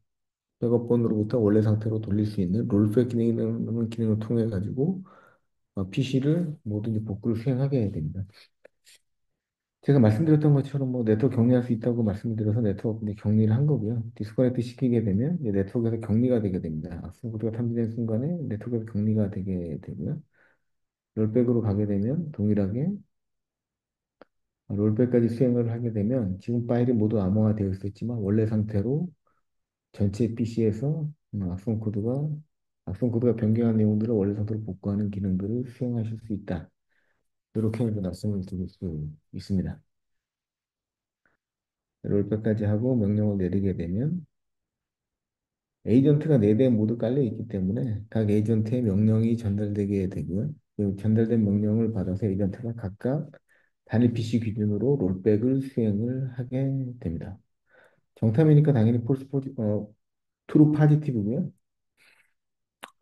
백업본으로부터 원래 상태로 돌릴 수 있는 롤백 기능이라는 기능을 통해 가지고 PC를 뭐든지 복구를 수행하게 됩니다. 제가 말씀드렸던 것처럼 뭐 네트워크 격리할 수 있다고 말씀을 드려서 네트워크 이제 격리를 한 거고요. 디스커넥트 시키게 되면 이제 네트워크에서 격리가 되게 됩니다. 악성코드가 탐지된 순간에 네트워크에서 격리가 되게 되고요. 롤백으로 가게 되면 동일하게 롤백까지 수행을 하게 되면 지금 파일이 모두 암호화되어 있었지만 원래 상태로 전체 PC에서 악성 코드가 변경한 내용들을 원래 상태로 복구하는 기능들을 수행하실 수 있다. 이렇게 이제 말씀을 드릴 수 있습니다. 롤백까지 하고 명령을 내리게 되면 에이전트가 4대 모두 깔려 있기 때문에 각 에이전트의 명령이 전달되게 되고요. 그 전달된 명령을 받아서 에이전트가 각각 단일 PC 기준으로 롤백을 수행을 하게 됩니다. 정탐이니까 당연히 트루 파지티브고요.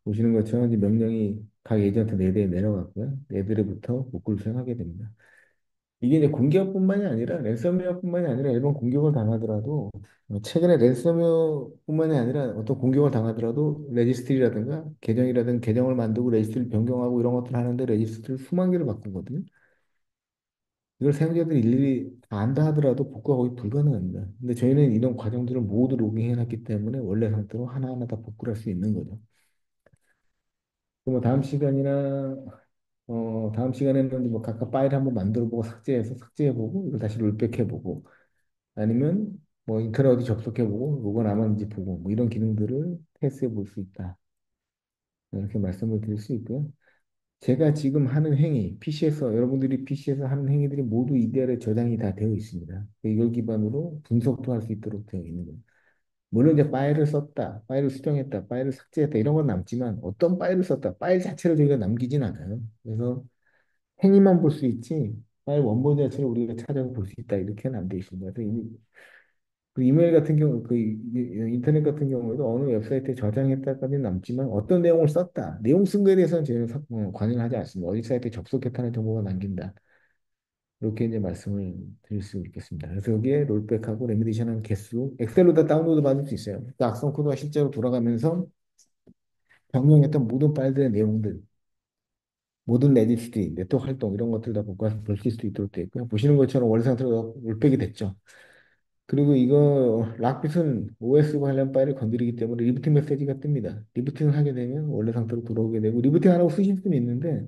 보시는 것처럼 이제 명령이 각 에이전트 4대에 내려갔고요. 4대로부터 복구를 수행하게 됩니다. 이게 이제 공격뿐만이 아니라 랜섬웨어뿐만이 아니라 일반 공격을 당하더라도 최근에 랜섬웨어뿐만이 아니라 어떤 공격을 당하더라도 레지스트리라든가 계정이라든가 계정을 만들고 레지스트리를 변경하고 이런 것들을 하는데 레지스트리를 수만 개를 바꾸거든요. 이걸 사용자들이 일일이 다 안다 하더라도 복구가 거의 불가능합니다. 근데 저희는 이런 과정들을 모두 로깅해 놨기 때문에 원래 상태로 하나하나 다 복구를 할 수 있는 거죠. 그럼 뭐 다음 시간에는 뭐 각각 파일 한번 만들어 보고 삭제해서 삭제해 보고 이걸 다시 롤백해 보고 아니면 뭐 인터넷 어디 접속해 보고 뭐가 남았는지 보고 뭐 이런 기능들을 테스트해 볼 수 있다. 이렇게 말씀을 드릴 수 있고요. 제가 지금 하는 행위, PC에서 여러분들이 PC에서 하는 행위들이 모두 EDR에 저장이 다 되어 있습니다. 이걸 기반으로 분석도 할 수 있도록 되어 있는 거예요. 물론 이제 파일을 썼다, 파일을 수정했다, 파일을 삭제했다 이런 건 남지만 어떤 파일을 썼다, 파일 자체를 저희가 남기진 않아요. 그래서 행위만 볼 수 있지 파일 원본 자체를 우리가 찾아서 볼 수 있다 이렇게는 안 돼 있습니다. 그래서 그 이메일 같은 경우, 인터넷 같은 경우에도 어느 웹사이트에 저장했다까지는 남지만 어떤 내용을 썼다, 내용 쓴 거에 대해서는 저희는 관여를 하지 않습니다. 어디 사이트에 접속했다는 정보가 남긴다. 이렇게 이제 말씀을 드릴 수 있겠습니다. 그래서 여기에 롤백하고 레미디션한 개수, 엑셀로 다 다운로드 받을 수 있어요. 그 악성 코드가 실제로 돌아가면서 변경했던 모든 파일들의 내용들, 모든 레지스트리, 네트워크 활동 이런 것들 다 복구해서 볼 수 있도록 되어 있고요. 보시는 것처럼 원래 상태로 롤백이 됐죠. 그리고 이거 락빗은 OS 관련 파일을 건드리기 때문에 리부팅 메시지가 뜹니다. 리부팅을 하게 되면 원래 상태로 돌아오게 되고 리부팅 하라고 쓰실 수는 있는데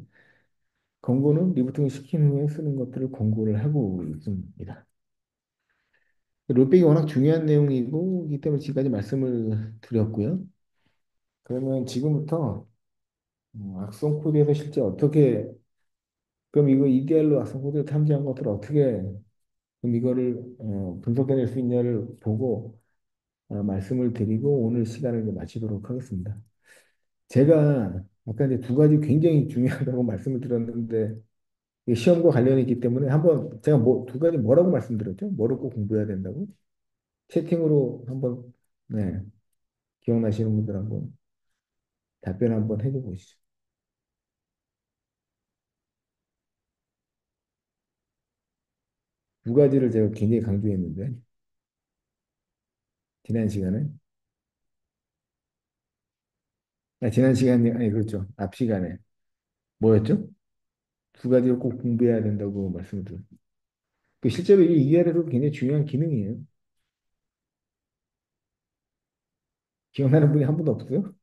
권고는 리부팅을 시킨 후에 쓰는 것들을 권고를 하고 있습니다. 롤백이 워낙 중요한 내용이고 이 때문에 지금까지 말씀을 드렸고요. 그러면 지금부터 악성 코드에서 실제 어떻게 그럼 이거 EDR로 악성 코드를 탐지한 것들을 어떻게 그럼 이거를 분석해낼 수 있냐를 보고 말씀을 드리고 오늘 시간을 이제 마치도록 하겠습니다. 제가 아까 이제 두 가지 굉장히 중요하다고 말씀을 드렸는데 이게 시험과 관련이 있기 때문에 한번 제가 뭐 두 가지 뭐라고 말씀드렸죠? 뭐를 꼭 공부해야 된다고? 채팅으로 한번 네, 기억나시는 분들 한번 답변 한번 해줘 보시죠. 두 가지를 제가 굉장히 강조했는데 지난 시간에 지난 시간에 아니 그렇죠. 앞 시간에 뭐였죠? 두 가지를 꼭 공부해야 된다고 말씀을 드렸어요. 그 실제로 이 ER에도 굉장히 중요한 기능이에요. 기억나는 분이 한 분도 없어요?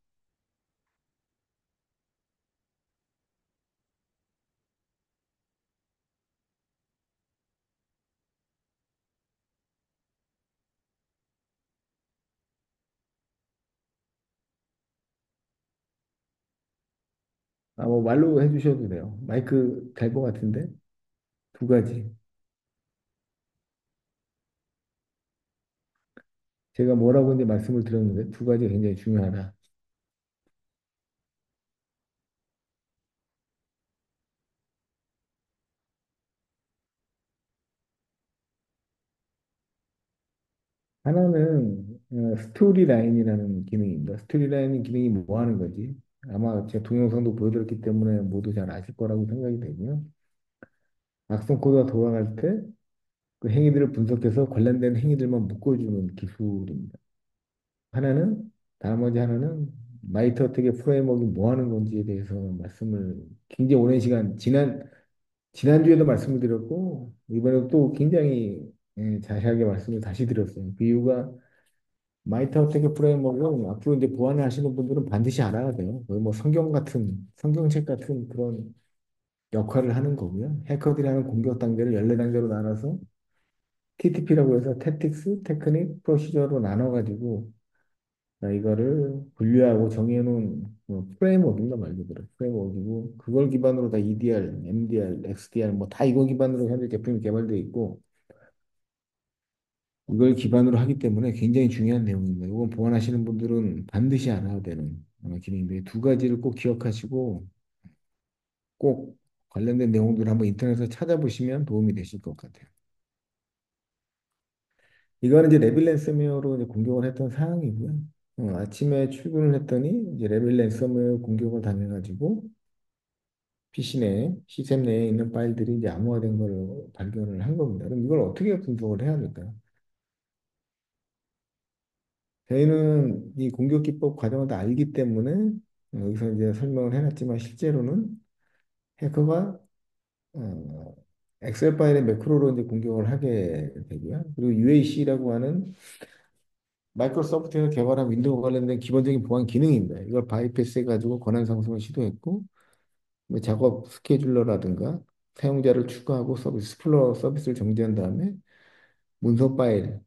뭐 말로 해주셔도 돼요. 마이크 될 것 같은데 두 가지. 제가 뭐라고 이제 말씀을 드렸는데 두 가지가 굉장히 중요하다. 하나는 스토리 라인이라는 기능입니다. 스토리 라인 기능이 뭐 하는 거지? 아마 제가 동영상도 보여드렸기 때문에 모두 잘 아실 거라고 생각이 되고요. 악성 코드가 돌아갈 때 그 행위들을 분석해서 관련된 행위들만 묶어주는 기술입니다. 하나는 나머지 하나는 마이터 어택의 프레임워크가 뭐 하는 건지에 대해서 말씀을 굉장히 오랜 시간 지난주에도 말씀을 드렸고 이번에도 또 굉장히 자세하게 말씀을 다시 드렸어요. 그 이유가 마이터 어택의 프레임워크는 앞으로 이제 보완을 하시는 분들은 반드시 알아야 돼요. 거의 뭐 성경책 같은 그런 역할을 하는 거고요. 해커들이 하는 공격 단계를 14단계로 나눠서 TTP라고 해서 Tactics, Technique, Procedure로 나눠가지고 이거를 분류하고 정해놓은 프레임워크인가 말 그대로 프레임워크이고 그걸 기반으로 다 EDR, MDR, XDR 뭐 다 이거 기반으로 현재 제품이 개발되어 있고 이걸 기반으로 하기 때문에 굉장히 중요한 내용입니다. 이건 보완하시는 분들은 반드시 알아야 되는 기능인데 두 가지를 꼭 기억하시고 꼭 관련된 내용들을 한번 인터넷에서 찾아보시면 도움이 되실 것 같아요. 이거는 이제 레빌 랜섬웨어로 이제 공격을 했던 사항이고요. 아침에 출근을 했더니 이제 레빌 랜섬웨어 공격을 당해가지고 PC 내에, 시스템 내에 있는 파일들이 이제 암호화된 걸 발견을 한 겁니다. 그럼 이걸 어떻게 분석을 해야 될까요? 저희는 이 공격 기법 과정을 다 알기 때문에 여기서 이제 설명을 해놨지만 실제로는 해커가 어, 엑셀 파일의 매크로로 이제 공격을 하게 되고요. 그리고 UAC라고 하는 마이크로소프트에서 개발한 윈도우 관련된 기본적인 보안 기능입니다. 이걸 바이패스 해가지고 권한 상승을 시도했고 뭐 작업 스케줄러라든가 사용자를 추가하고 서비스 플로 서비스를 정지한 다음에 문서 파일을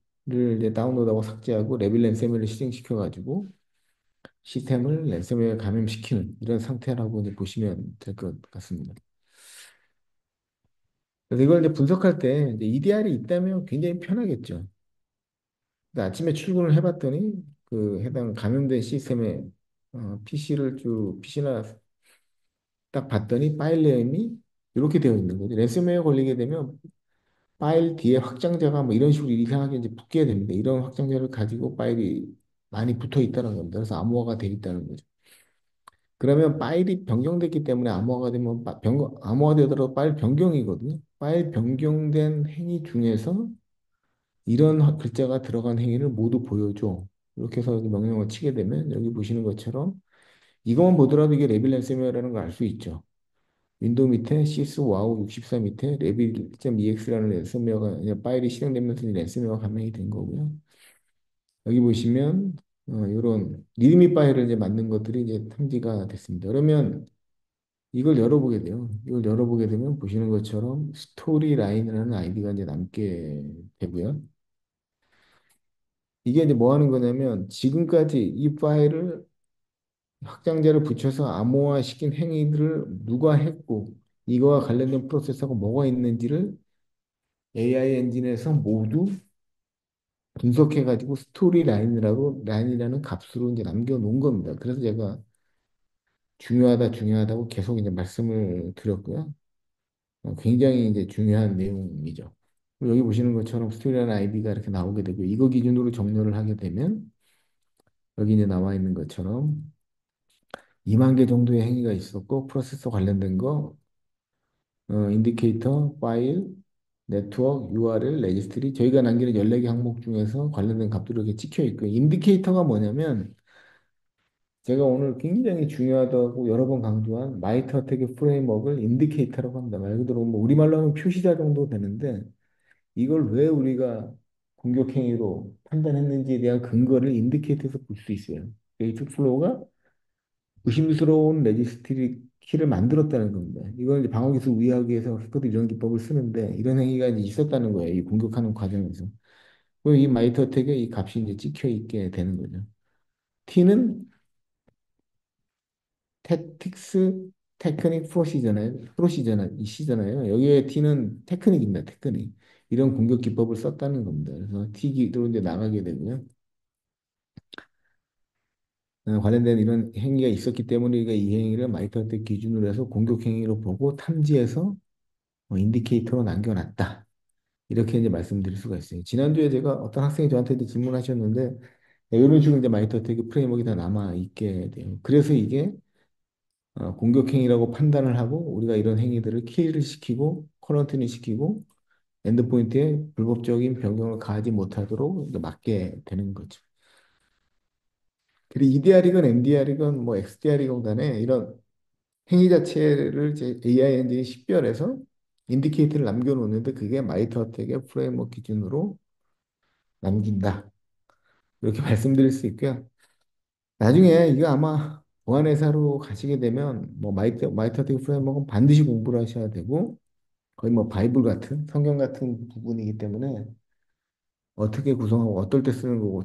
이제 다운로드하고 삭제하고 레빌 랜섬웨어를 실행시켜가지고 시스템을 랜섬웨어에 감염시키는 이런 상태라고 이제 보시면 될 것 같습니다. 그래서 이걸 이제 분석할 때 이제 EDR이 있다면 굉장히 편하겠죠. 근데 아침에 출근을 해봤더니 그 해당 감염된 시스템에 PC나 딱 봤더니 파일 내용이 이렇게 되어 있는 거죠. 랜섬웨어 걸리게 되면 파일 뒤에 확장자가 뭐 이런 식으로 이상하게 이제 붙게 됩니다. 이런 확장자를 가지고 파일이 많이 붙어 있다는 겁니다. 그래서 암호화가 돼 있다는 거죠. 그러면 파일이 변경됐기 때문에 암호화가 되면 암호화 되더라도 파일 변경이거든요. 파일 변경된 행위 중에서 이런 글자가 들어간 행위를 모두 보여줘. 이렇게 해서 여기 명령을 치게 되면 여기 보시는 것처럼 이것만 보더라도 이게 레빌 랜섬웨어라는 걸 알 수 있죠. 윈도우 밑에 sys wow 64 밑에 레빌.ex라는 랜섬웨어가 그냥 파일이 실행되면서 랜섬웨어가 감행이 된 거고요. 여기 보시면 이런 리드미 파일을 이제 만든 것들이 이제 탐지가 됐습니다. 그러면 이걸 열어보게 돼요. 이걸 열어보게 되면 보시는 것처럼 스토리 라인이라는 아이디가 이제 남게 되고요. 이게 이제 뭐 하는 거냐면 지금까지 이 파일을 확장자를 붙여서 암호화시킨 행위들을 누가 했고 이거와 관련된 프로세서가 뭐가 있는지를 AI 엔진에서 모두 분석해가지고 스토리 라인이라는 값으로 이제 남겨놓은 겁니다. 그래서 제가 중요하다고 계속 이제 말씀을 드렸고요. 굉장히 이제 중요한 내용이죠. 그리고 여기 보시는 것처럼 스토리라는 아이디가 이렇게 나오게 되고 이거 기준으로 정렬을 하게 되면 여기 이제 나와 있는 것처럼 2만 개 정도의 행위가 있었고 프로세서 관련된 거 인디케이터, 파일, 네트워크, URL, 레지스트리 저희가 남기는 14개 항목 중에서 관련된 값들이 이렇게 찍혀 있고요. 인디케이터가 뭐냐면 제가 오늘 굉장히 중요하다고 여러 번 강조한 마이터 어택의 프레임워크를 인디케이터라고 합니다. 말 그대로 뭐 우리말로 하면 표시자 정도 되는데 이걸 왜 우리가 공격 행위로 판단했는지에 대한 근거를 인디케이터에서 볼 수 있어요. 게이트 플로우가 의심스러운 레지스트리 키를 만들었다는 겁니다. 이걸 이제 방어기술 우회하기 위해서 해커들이 이런 기법을 쓰는데 이런 행위가 이제 있었다는 거예요. 이 공격하는 과정에서. 그럼 이 마이터 택에 이 값이 이제 찍혀 있게 되는 거죠. T는 테크닉 프로시저잖아요. 여기에 T는 테크닉입니다. 테크닉. 이런 공격 기법을 썼다는 겁니다. 그래서 T기로 이제 나가게 되고요. 관련된 이런 행위가 있었기 때문에 우리가 이 행위를 마이터텍 기준으로 해서 공격 행위로 보고 탐지해서 인디케이터로 남겨놨다. 이렇게 이제 말씀드릴 수가 있어요. 지난주에 제가 어떤 학생이 저한테 이제 질문하셨는데 이런 식으로 이제 마이터텍 프레임워크가 다 남아 있게 돼요. 그래서 이게 공격 행위라고 판단을 하고 우리가 이런 행위들을 킬을 시키고 커런티니 시키고 엔드포인트에 불법적인 변경을 가하지 못하도록 이제 막게 되는 거죠. 그리고 EDR이건 MDR이건 뭐 XDR이건 간에 이런 행위 자체를 이제 AI 엔진이 식별해서 인디케이터를 남겨놓는데 그게 마이터텍의 프레임워크 기준으로 남긴다. 이렇게 말씀드릴 수 있고요. 나중에 이거 아마 보안회사로 가시게 되면 뭐 마이터텍 프레임워크는 반드시 공부를 하셔야 되고 거의 뭐 바이블 같은 성경 같은 부분이기 때문에 어떻게 구성하고 어떨 때 쓰는 거고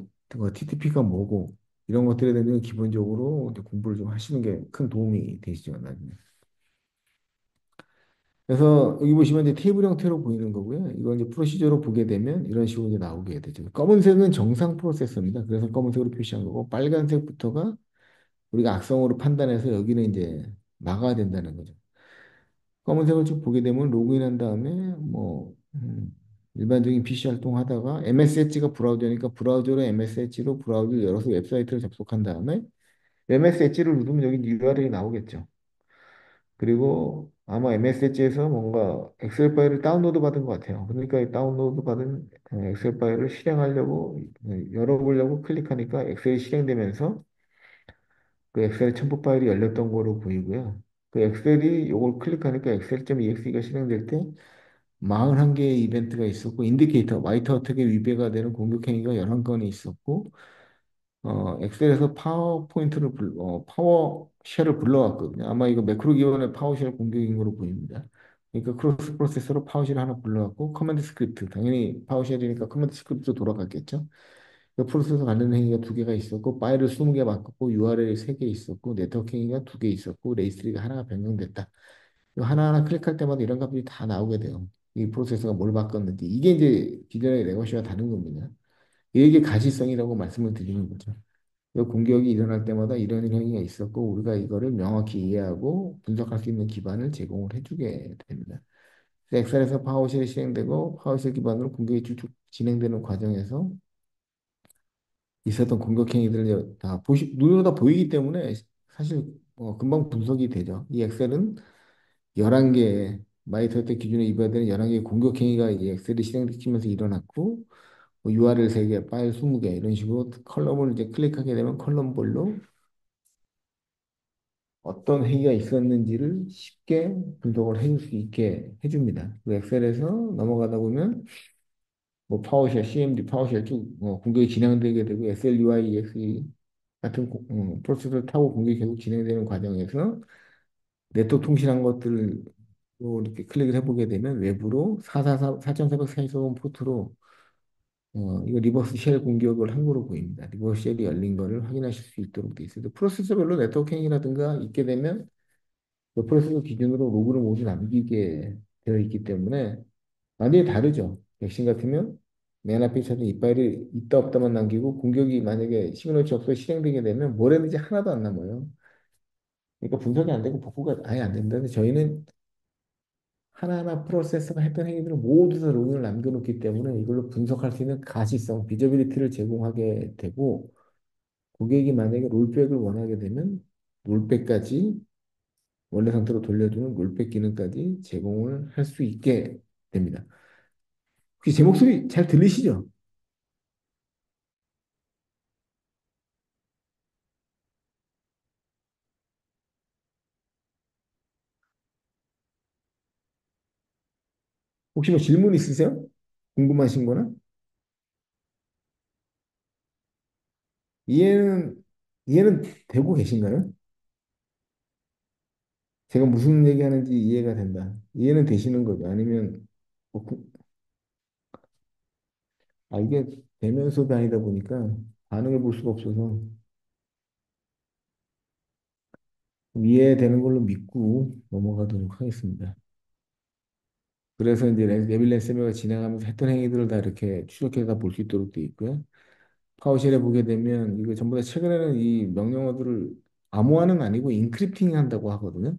TTP가 뭐고 이런 것들에 대해서 기본적으로 이제 공부를 좀 하시는 게 큰 도움이 되시죠, 나중에. 그래서 여기 보시면 이제 테이블 형태로 보이는 거고요. 이거 이제 프로시저로 보게 되면 이런 식으로 이제 나오게 되죠. 검은색은 정상 프로세서입니다. 그래서 검은색으로 표시한 거고 빨간색부터가 우리가 악성으로 판단해서 여기는 이제 막아야 된다는 거죠. 검은색을 쭉 보게 되면 로그인한 다음에 뭐 일반적인 PC 활동하다가 MSH가 브라우저니까 브라우저로 MSH로 브라우저를 열어서 웹사이트를 접속한 다음에 MSH를 누르면 여기 URL이 나오겠죠. 그리고 아마 MSH에서 뭔가 엑셀 파일을 다운로드 받은 것 같아요. 그러니까 이 다운로드 받은 엑셀 파일을 실행하려고 열어보려고 클릭하니까 엑셀이 실행되면서 그 엑셀 첨부 파일이 열렸던 거로 보이고요. 그 엑셀이 이걸 클릭하니까 엑셀.exe가 실행될 때 41개의 이벤트가 있었고 인디케이터, 와이트 어택에 위배가 되는 공격 행위가 11건이 있었고 엑셀에서 파워쉘을 불러왔거든요. 아마 이거 매크로 기반의 파워쉘 공격인 거로 보입니다. 그러니까 크로스 프로세서로 파워쉘 하나 불러왔고 커맨드 스크립트, 당연히 파워쉘이니까 커맨드 스크립트도 돌아갔겠죠. 그 프로세서 관련 행위가 두 개가 있었고 파일을 20개 바꿨고 URL이 3개 있었고 네트워크 행위가 2개 있었고 레이스리가 하나가 변경됐다. 이 하나하나 클릭할 때마다 이런 값들이 다 나오게 돼요. 이 프로세서가 뭘 바꿨는지. 이게 이제 기존의 레거시와 다른 겁니다. 이게 가시성이라고 말씀을 드리는 거죠. 이 공격이 일어날 때마다 이런 행위가 있었고 우리가 이거를 명확히 이해하고 분석할 수 있는 기반을 제공을 해주게 됩니다. 엑셀에서 파워쉘이 실행되고 파워쉘 기반으로 공격이 쭉쭉 진행되는 과정에서 있었던 공격 행위들을 다 눈으로 다 보이기 때문에 사실 금방 분석이 되죠. 이 엑셀은 11개 마이터텍 기준에 입어야 되는 11개의 공격 행위가 이 엑셀이 실행시키면서 일어났고 URL 3개, 파일 20개 이런 식으로 컬럼을 이제 클릭하게 되면 컬럼별로 어떤 행위가 있었는지를 쉽게 분석을 해줄 수 있게 해줍니다. 그 엑셀에서 넘어가다 보면 뭐 파워쉘, CMD, 파워쉘 쭉 공격이 진행되게 되고 SLUI, EXE 같은 프로세스를 타고 공격이 계속 진행되는 과정에서 네트워크 통신한 것들을 이렇게 클릭을 해보게 되면 외부로 4444 포트로 이거 리버스 쉘 공격을 한 거로 보입니다. 리버스 쉘이 열린 거를 확인하실 수 있도록 돼 있어요. 프로세서별로 네트워크 행위라든가 있게 되면 그 프로세서 기준으로 로그를 모두 남기게 되어 있기 때문에 완전히 다르죠. 백신 같으면 맨 앞에 있었던 이파일을 있다 없다만 남기고 공격이 만약에 시그널 접수가 실행되게 되면 뭘 했는지 하나도 안 남아요. 그러니까 분석이 안 되고 복구가 아예 안 된다. 근데 저희는 하나하나 프로세서가 했던 행위들을 모두 다 로그를 남겨놓기 때문에 이걸로 분석할 수 있는 가시성, 비저빌리티를 제공하게 되고 고객이 만약에 롤백을 원하게 되면 롤백까지 원래 상태로 돌려주는 롤백 기능까지 제공을 할 수 있게 됩니다. 혹시 제 목소리 잘 들리시죠? 혹시 뭐 질문 있으세요? 궁금하신 거나? 이해는, 이해는 되고 계신가요? 제가 무슨 얘기하는지 이해가 된다. 이해는 되시는 거죠? 아니면, 뭐 이게 대면 수업이 아니다 보니까 반응해 볼 수가 없어서. 이해되는 걸로 믿고 넘어가도록 하겠습니다. 그래서 이제 네빌 랜섬웨어가 진행하면서 했던 행위들을 다 이렇게 추적해서 볼 수 있도록 되어 있고요. 파워쉘에 보게 되면 이거 전부 다 최근에는 이 명령어들을 암호화는 아니고 인크립팅 한다고 하거든요.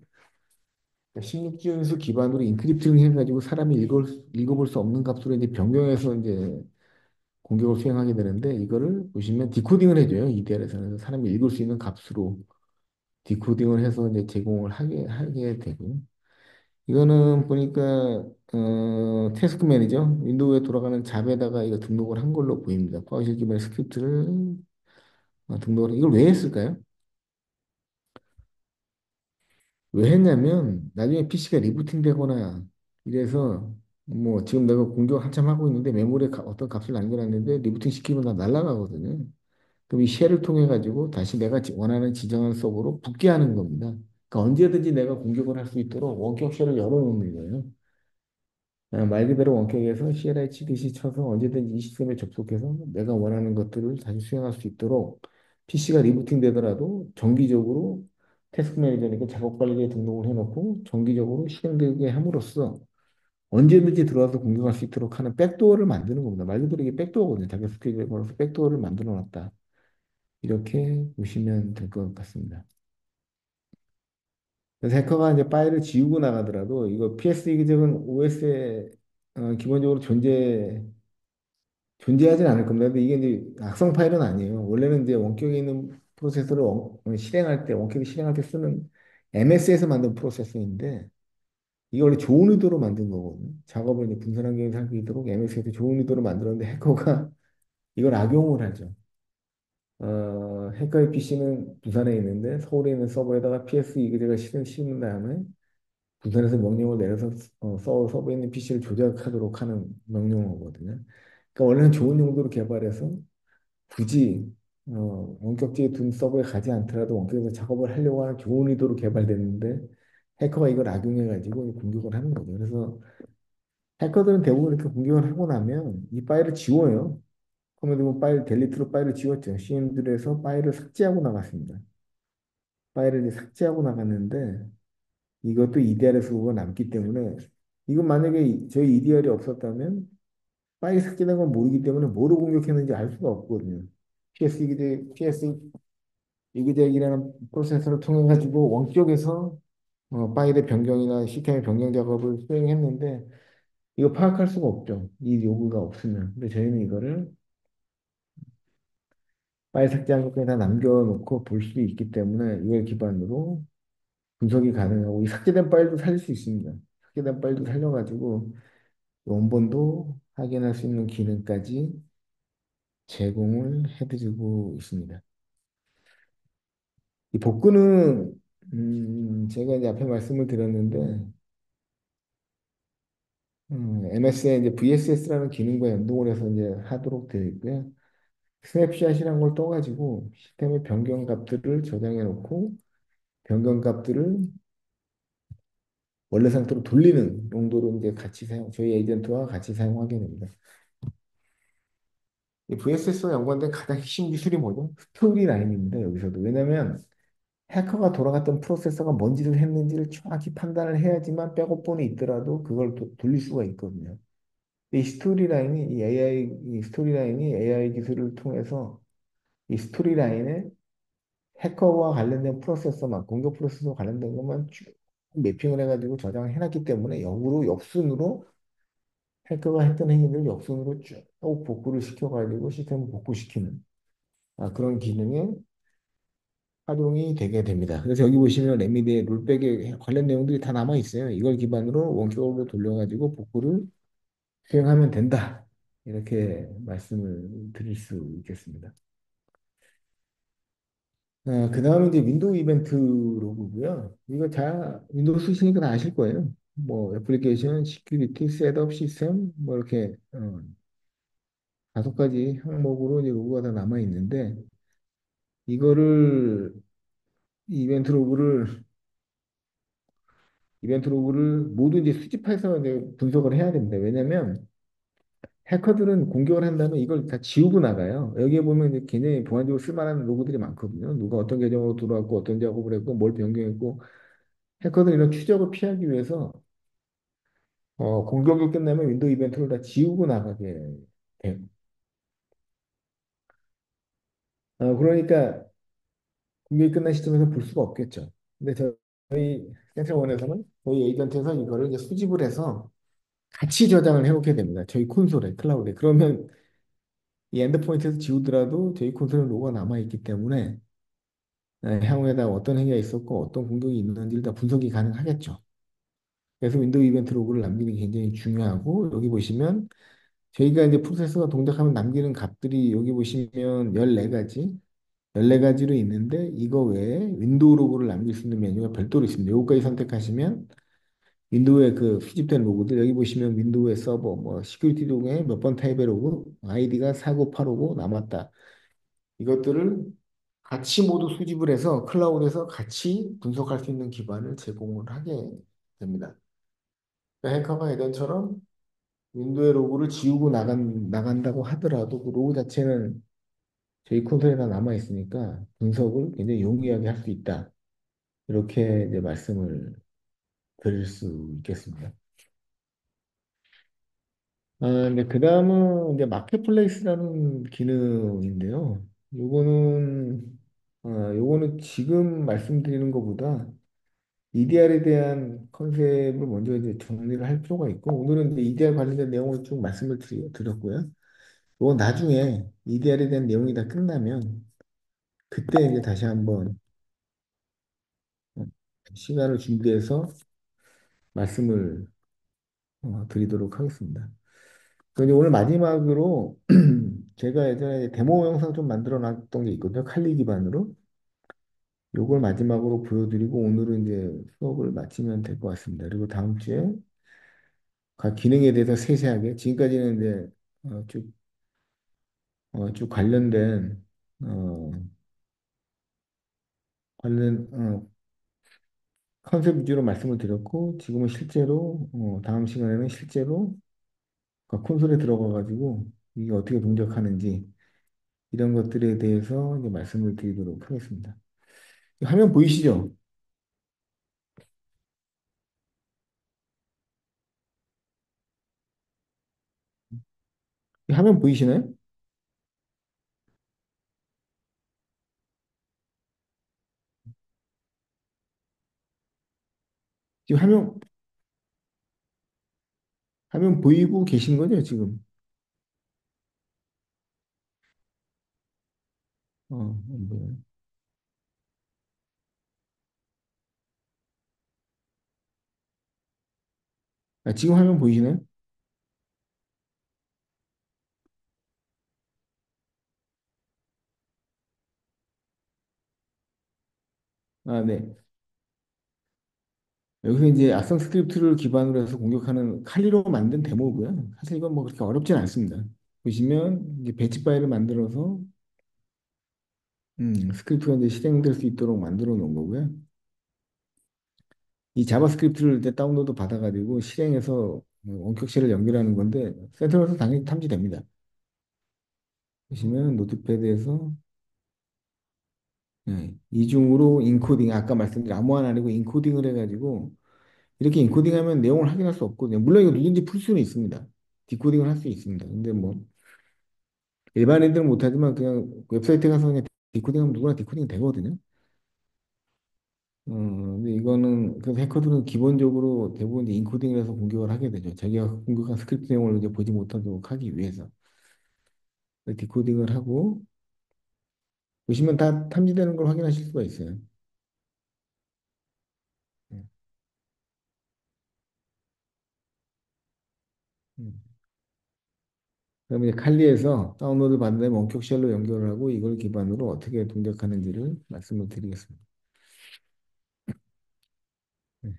16지연수 기반으로 인크립팅 해가지고 사람이 읽어볼 수 없는 값으로 이제 변경해서 이제 공격을 수행하게 되는데 이거를 보시면 디코딩을 해줘요. EDR에서는 사람이 읽을 수 있는 값으로 디코딩을 해서 이제 제공을 하게 되고요. 이거는 보니까 태스크 매니저 윈도우에 돌아가는 잡에다가 이거 등록을 한 걸로 보입니다. 파워쉘 기반의 스크립트를 등록을 이걸 왜 했을까요? 왜 했냐면 나중에 PC가 리부팅 되거나 이래서 뭐 지금 내가 공격 한참 하고 있는데 메모리에 어떤 값을 남겨놨는데 리부팅 시키면 다 날아가거든요. 그럼 이 쉘을 통해 가지고 다시 내가 원하는 지정한 서버로 붙게 하는 겁니다. 그러니까 언제든지 내가 공격을 할 수 있도록 원격 쉘을 열어놓는 거예요. 말 그대로 원격에서 CLI 치듯이 쳐서 언제든지 이 시스템에 접속해서 내가 원하는 것들을 다시 수행할 수 있도록 PC가 리부팅 되더라도 정기적으로 태스크 매니저니까 작업 관리에 등록을 해놓고 정기적으로 실행되게 함으로써 언제든지 들어와서 공격할 수 있도록 하는 백도어를 만드는 겁니다. 말 그대로 이게 백도어거든요. 자기 스크립트에 걸어서 백도어를 만들어 놨다. 이렇게 보시면 될 것 같습니다. 그래서 해커가 이제 파일을 지우고 나가더라도 이거 PS 기적은 OS에 기본적으로 존재하진 않을 겁니다. 근데 이게 이제 악성 파일은 아니에요. 원래는 이제 원격에 있는 프로세서를 실행할 때, 원격을 실행할 때 쓰는 MS에서 만든 프로세서인데, 이게 원래 좋은 의도로 만든 거거든요. 작업을 이제 분산 환경에서 할수 있도록 MS에서 좋은 의도로 만들었는데, 해커가 이걸 악용을 하죠. 해커의 PC는 부산에 있는데, 서울에 있는 서버에다가 PS 이그제가 씌운 다음에, 부산에서 명령을 내려서 서버에 있는 PC를 조작하도록 하는 명령어거든요. 그러니까 원래는 좋은 용도로 개발해서 굳이 원격지에 둔 서버에 가지 않더라도 원격에서 작업을 하려고 하는 좋은 의도로 개발됐는데 해커가 이걸 악용해가지고 공격을 하는 거죠. 그래서 해커들은 대부분 이렇게 공격을 하고 나면 이 파일을 지워요. 그러면 뭐 파일 델리트로 파일을 지웠죠. CM들에서 파일을 삭제하고 나갔습니다. 파일을 이제 삭제하고 나갔는데 이것도 EDR에서 그거 남기 때문에 이건 만약에 저희 EDR이 없었다면 파일이 삭제된 건 모르기 때문에 뭐로 공격했는지 알 수가 없거든요. PS 이그젝이라는 프로세서를 통해 가지고 원격에서 파일의 변경이나 시스템의 변경 작업을 수행했는데 이거 파악할 수가 없죠. 이 요구가 없으면. 근데 저희는 이거를 파일 삭제한 것 그냥 다 남겨놓고 볼 수 있기 때문에 이걸 기반으로 분석이 가능하고 이 삭제된 파일도 살릴 수 있습니다. 삭제된 파일도 살려가지고 원본도 확인할 수 있는 기능까지 제공을 해드리고 있습니다. 이 복구는 제가 이제 앞에 말씀을 드렸는데 MS에 이제 VSS라는 기능과 연동을 해서 이제 하도록 되어 있고요. 스냅샷이라는 걸 떠가지고 시스템의 변경 값들을 저장해 놓고 변경 값들을 원래 상태로 돌리는 용도로 이제 저희 에이전트와 같이 사용하게 됩니다. 이 VSS와 연관된 가장 핵심 기술이 뭐죠? 스토리 라인입니다. 여기서도. 왜냐하면 해커가 돌아갔던 프로세서가 뭔지를 했는지를 정확히 판단을 해야지만 백업본이 있더라도 그걸 돌릴 수가 있거든요. 이 스토리라인이 AI 기술을 통해서 이 스토리라인에 해커와 관련된 프로세서만, 공격 프로세서 관련된 것만 쭉 매핑을 해가지고 저장을 해놨기 때문에 역순으로 해커가 했던 행위를 역순으로 쭉 복구를 시켜가지고 시스템을 복구시키는 그런 기능에 활용이 되게 됩니다. 그래서 여기 보시면 레미디의 롤백에 관련 내용들이 다 남아 있어요. 이걸 기반으로 원격으로 돌려가지고 복구를 수행하면 된다. 이렇게 말씀을 드릴 수 있겠습니다. 그 다음에 이제 윈도우 이벤트 로그고요. 이거 다 윈도우 쓰시니까 다 아실 거예요. 뭐 애플리케이션, 시큐리티, 셋업, 시스템 뭐 이렇게 5가지 항목으로 이제 로그가 다 남아 있는데 이거를 이 이벤트 로그를 모두 이제 수집해서 이제 분석을 해야 됩니다. 왜냐면 해커들은 공격을 한다면 이걸 다 지우고 나가요. 여기에 보면 이제 굉장히 보안적으로 쓸만한 로고들이 많거든요. 누가 어떤 계정으로 들어왔고 어떤 작업을 했고 뭘 변경했고 해커들은 이런 추적을 피하기 위해서 공격이 끝나면 윈도우 이벤트를 다 지우고 나가게 돼요. 그러니까 공격이 끝난 시점에서 볼 수가 없겠죠. 근데 저희 센트럴원에서는 저희 에이전트에서 이거를 이제 수집을 해서 같이 저장을 해놓게 됩니다. 저희 콘솔에, 클라우드에. 그러면 이 엔드포인트에서 지우더라도 저희 콘솔에 로고가 남아있기 때문에 향후에다 어떤 행위가 있었고 어떤 공격이 있는지를 다 분석이 가능하겠죠. 그래서 윈도우 이벤트 로그를 남기는 게 굉장히 중요하고 여기 보시면 저희가 이제 프로세서가 동작하면 남기는 값들이 여기 보시면 14가지 14가지로 있는데 이거 외에 윈도우 로그를 남길 수 있는 메뉴가 별도로 있습니다. 요거까지 선택하시면 윈도우의 그 수집된 로그들 여기 보시면 윈도우의 서버 뭐 시큐리티 동에 몇 번 타입의 로그 아이디가 49855 남았다. 이것들을 같이 모두 수집을 해서 클라우드에서 같이 분석할 수 있는 기반을 제공을 하게 됩니다. 그러니까 해커가 예전처럼 윈도우의 로고를 지우고 나간다고 하더라도 그 로고 자체는 저희 콘솔에 다 남아 있으니까 분석을 굉장히 용이하게 할 수 있다. 이렇게 이제 말씀을 드릴 수 있겠습니다. 근데 그 다음은 이제 마켓플레이스라는 기능인데요. 요거는, 요거는 지금 말씀드리는 것보다 EDR에 대한 컨셉을 먼저 이제 정리를 할 필요가 있고, 오늘은 이제 EDR 관련된 내용을 쭉 말씀을 드렸고요. 이건 나중에 EDR에 대한 내용이 다 끝나면, 그때 이제 다시 한번 어, 시간을 준비해서 말씀을 드리도록 하겠습니다. 그리고 오늘 마지막으로 제가 예전에 데모 영상 좀 만들어 놨던 게 있거든요. 칼리 기반으로. 요걸 마지막으로 보여드리고 오늘은 이제 수업을 마치면 될 것 같습니다. 그리고 다음 주에 각 기능에 대해서 세세하게 지금까지는 이제 쭉 어, 관련 컨셉 위주로 말씀을 드렸고 지금은 실제로 다음 시간에는 실제로 각 콘솔에 들어가 가지고 이게 어떻게 동작하는지 이런 것들에 대해서 이제 말씀을 드리도록 하겠습니다. 화면 보이시죠? 화면 보이시나요? 지금 화면 보이고 계신 거죠, 지금? 안 보여요. 지금 화면 보이시나요? 네. 여기서 이제 악성 스크립트를 기반으로 해서 공격하는 칼리로 만든 데모고요. 사실 이건 뭐 그렇게 어렵진 않습니다. 보시면 이제 배치 파일을 만들어서 스크립트가 이제 실행될 수 있도록 만들어 놓은 거고요. 이 자바스크립트를 이제 다운로드 받아가지고 실행해서 원격실을 연결하는 건데 센트럴에서 당연히 탐지됩니다. 보시면 노트패드에서 이중으로 인코딩 아까 말씀드린 암호화는 아니고 인코딩을 해가지고 이렇게 인코딩하면 내용을 확인할 수 없거든요. 물론 이거 누군지 풀 수는 있습니다. 디코딩을 할 수 있습니다. 근데 뭐 일반인들은 못하지만 그냥 웹사이트 가서 그냥 디코딩하면 누구나 디코딩 되거든요. 근데 이거는 그래서 해커들은 기본적으로 대부분 이제 인코딩을 해서 공격을 하게 되죠. 자기가 공격한 스크립트 내용을 이제 보지 못하도록 하기 위해서 디코딩을 하고 보시면 다 탐지되는 걸 확인하실 수가 있어요. 음, 음. 그러면 이제 칼리에서 다운로드 받은 다음에 원격 쉘로 연결을 하고 이걸 기반으로 어떻게 동작하는지를 말씀을 드리겠습니다. 네.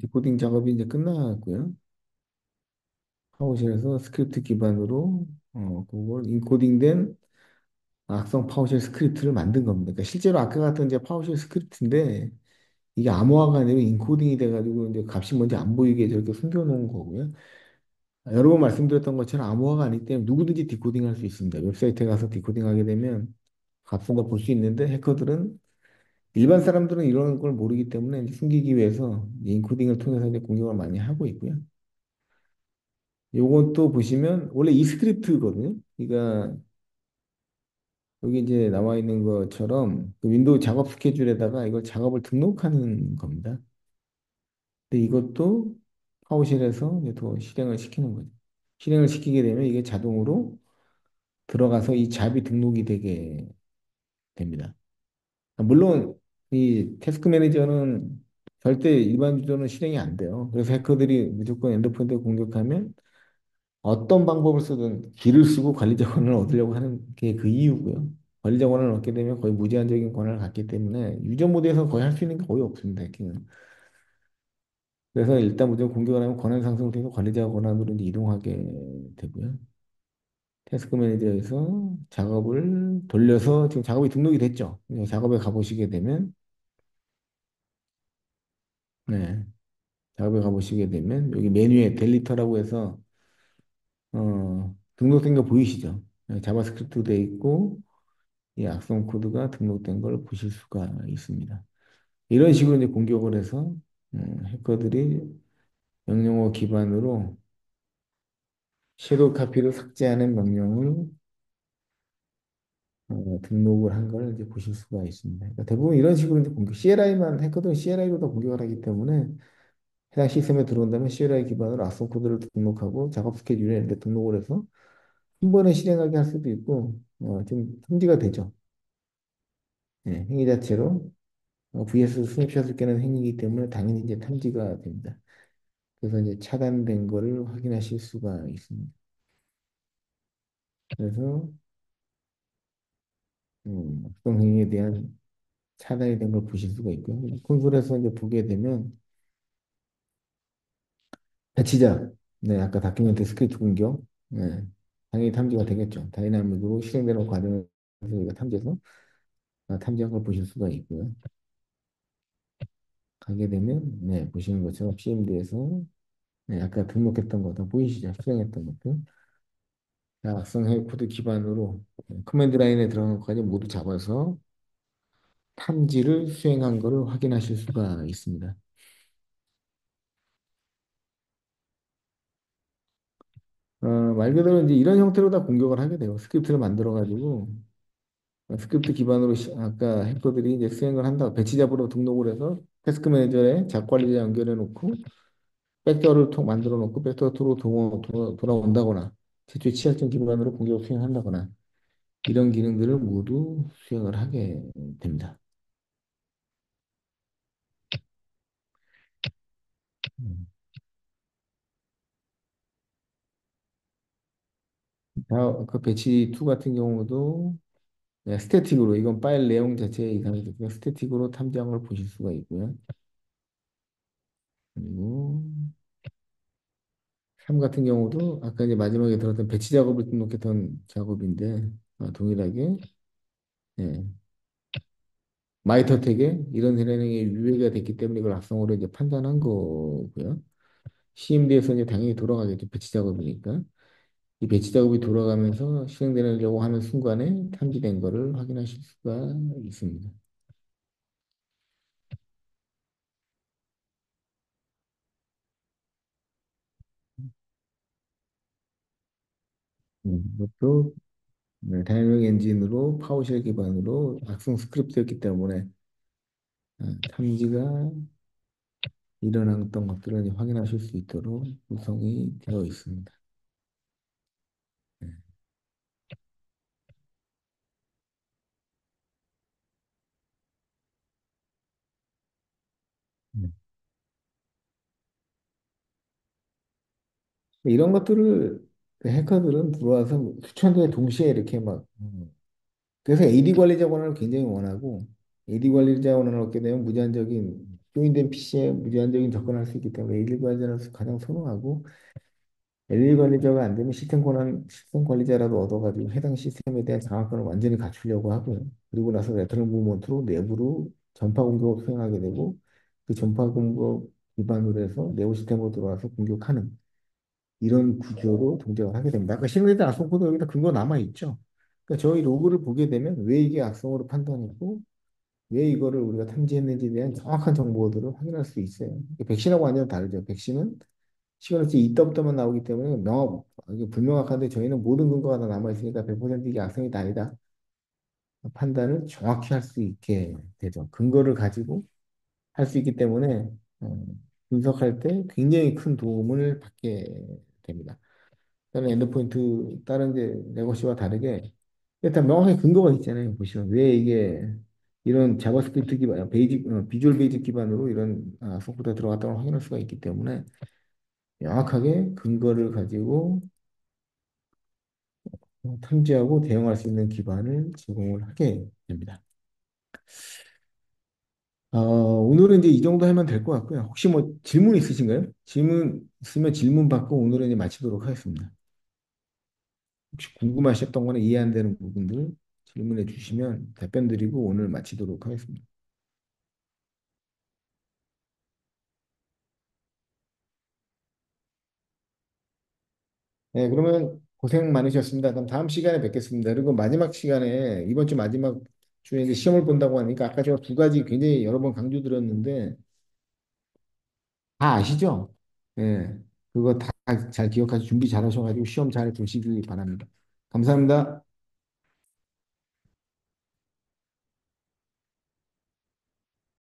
디코딩 작업이 이제 끝났고요. 파워쉘에서 스크립트 기반으로 그걸 인코딩된 악성 파워쉘 스크립트를 만든 겁니다. 그러니까 실제로 아까 같은 이제 파워쉘 스크립트인데 이게 암호화가 아니고 인코딩이 돼가지고 이제 값이 뭔지 안 보이게 저렇게 숨겨놓은 거고요. 여러 번 말씀드렸던 것처럼 암호화가 아니기 때문에 누구든지 디코딩할 수 있습니다. 웹사이트에 가서 디코딩하게 되면 값은 거 볼 수 있는데 해커들은 일반 사람들은 이런 걸 모르기 때문에 이제 숨기기 위해서 이제 인코딩을 통해서 이제 공격을 많이 하고 있고요. 요건 또 보시면 원래 이 스크립트거든요. 그러니까 여기 이제 나와 있는 것처럼 그 윈도우 작업 스케줄에다가 이걸 작업을 등록하는 겁니다. 근데 이것도 파워쉘에서 이제 또 실행을 시키는 거죠. 실행을 시키게 되면 이게 자동으로 들어가서 이 잡이 등록이 되게 됩니다. 물론 이 태스크 매니저는 절대 일반 유저는 실행이 안 돼요. 그래서 해커들이 무조건 엔더포인트 공격하면 어떤 방법을 쓰든 길을 쓰고 관리자 권한을 얻으려고 하는 게 그 이유고요. 관리자 권한을 얻게 되면 거의 무제한적인 권한을 갖기 때문에 유저 모드에서 거의 할 수 있는 게 거의 없습니다. 해킹은. 그래서 일단 무조건 공격을 하면 권한 상승을 통해서 관리자 권한으로 이제 이동하게 되고요. 태스크 매니저에서 작업을 돌려서 지금 작업이 등록이 됐죠. 작업에 가보시게 되면 네, 작업에 가보시게 되면 여기 메뉴에 델리터라고 해서 등록된 거 보이시죠? 네, 자바스크립트 돼 있고 이 악성 코드가 등록된 걸 보실 수가 있습니다. 이런 식으로 이제 공격을 해서 해커들이 명령어 기반으로 섀도우 카피를 삭제하는 명령을 등록을 한 걸 이제 보실 수가 있습니다. 그러니까 대부분 이런 식으로 이제 공격, CLI만 해커들은 CLI로 다 공격을 하기 때문에 해당 시스템에 들어온다면 CLI 기반으로 악성 코드를 등록하고 작업 스케줄에 이렇게 등록을 해서 한 번에 실행하게 할 수도 있고 좀 탐지가 되죠. 예, 행위 자체로 VS 스냅샷을 깨는 행위이기 때문에 당연히 이제 탐지가 됩니다. 그래서 이제 차단된 거를 확인하실 수가 있습니다. 그래서 악성 행위에 대한 차단이 된 걸 보실 수가 있고요. 콘솔에서 이제 보게 되면 배치자, 네, 아까 다큐멘트 스크립트 공격, 네, 당연히 탐지가 되겠죠. 다이나믹으로 실행되는 과정에서 우리가 탐지해서 탐지한 걸 보실 수가 있고요. 가게 되면, 네, 보시는 것처럼 CMD에서 네, 아까 등록했던 거 다 보이시죠? 실행했던 것들. 악성 해커 코드 기반으로 커맨드 라인에 들어간 것까지 모두 잡아서 탐지를 수행한 것을 확인하실 수가 있습니다. 말 그대로 이제 이런 형태로 다 공격을 하게 돼요. 스크립트를 만들어가지고 스크립트 기반으로 아까 해커들이 이제 수행을 한다. 배치 잡으로 등록을 해서 태스크 매니저에 작 관리자 연결해 놓고 백도어를 통 만들어 놓고 백도어 로 돌아온다거나 최초의 취약점 기반으로 공격을 수행한다거나 이런 기능들을 모두 수행을 하게 됩니다. 음. 그 배치 2 같은 경우도 네, 스태틱으로 이건 파일 내용 자체에 이상이 되고요. 스태틱으로 탐지한 걸 보실 수가 있고요. 그리고 3 같은 경우도 아까 이제 마지막에 들었던 배치 작업을 등록했던 작업인데 동일하게 예, 마이터텍에 이런 현행이 유예가 됐기 때문에 이걸 악성으로 이제 판단한 거고요. CMD에서 이제 당연히 돌아가겠죠. 배치 작업이니까. 이 배치 작업이 돌아가면서 실행되려고 하는 순간에 탐지된 거를 확인하실 수가 있습니다. 이것도 네, 다이내믹 엔진으로 파워쉘 기반으로 악성 스크립트였기 때문에 탐지가 일어났던 것들을 이제 확인하실 수 있도록 구성이 되어 있습니다. 네. 네. 이런 것들을 그 해커들은 들어와서 수천 개의 동시에 이렇게 막 그래서 AD 관리자 권한을 굉장히 원하고 AD 관리자 권한을 얻게 되면 무제한적인 조인된 PC에 무제한적인 접근할 수 있기 때문에 AD 관리자를 가장 선호하고 LA 관리자가 안 되면 시스템 관리자라도 얻어가지고 해당 시스템에 대한 장악권을 완전히 갖추려고 하고요. 그리고 나서 레터럴 무브먼트로 내부로 전파 공격을 수행하게 되고 그 전파 공격 기반으로 해서 내부 시스템으로 들어와서 공격하는 이런 구조로 동작을 하게 됩니다. 아까 시뮬레이터 악성 코드 여기다 근거 남아 있죠. 그러니까 저희 로그를 보게 되면 왜 이게 악성으로 판단했고 왜 이거를 우리가 탐지했는지에 대한 정확한 정보들을 확인할 수 있어요. 백신하고 완전 다르죠. 백신은 시그너치 있다 없다만 나오기 때문에 이게 불명확한데 저희는 모든 근거가 다 남아 있으니까 100% 이게 악성이다 아니다 판단을 정확히 할 수 있게 되죠. 근거를 가지고 할 수 있기 때문에 어, 분석할 때 굉장히 큰 도움을 받게 됩니다. 다른 엔드포인트, 다른 이제 레거시와 다르게 일단 명확하게 근거가 있잖아요. 보시면 왜 이게 이런 자바스크립트 기반, 비주얼 베이직 기반으로 이런 소프트가 들어갔다고 확인할 수가 있기 때문에 명확하게 근거를 가지고 탐지하고 대응할 수 있는 기반을 제공을 하게 됩니다. 오늘은 이제 이 정도 하면 될 것 같고요. 혹시 뭐 질문 있으신가요? 질문 있으면 질문 받고 오늘은 이제 마치도록 하겠습니다. 혹시 궁금하셨던 거나 이해 안 되는 부분들 질문해 주시면 답변 드리고 오늘 마치도록 하겠습니다. 네, 그러면 고생 많으셨습니다. 그럼 다음 시간에 뵙겠습니다. 그리고 마지막 시간에 이번 주 마지막 주에 이제 시험을 본다고 하니까 아까 제가 두 가지 굉장히 여러 번 강조드렸는데 다 아시죠? 네, 그거 다 잘 기억하시고 준비 잘 하셔가지고 시험 잘 보시기 바랍니다. 감사합니다.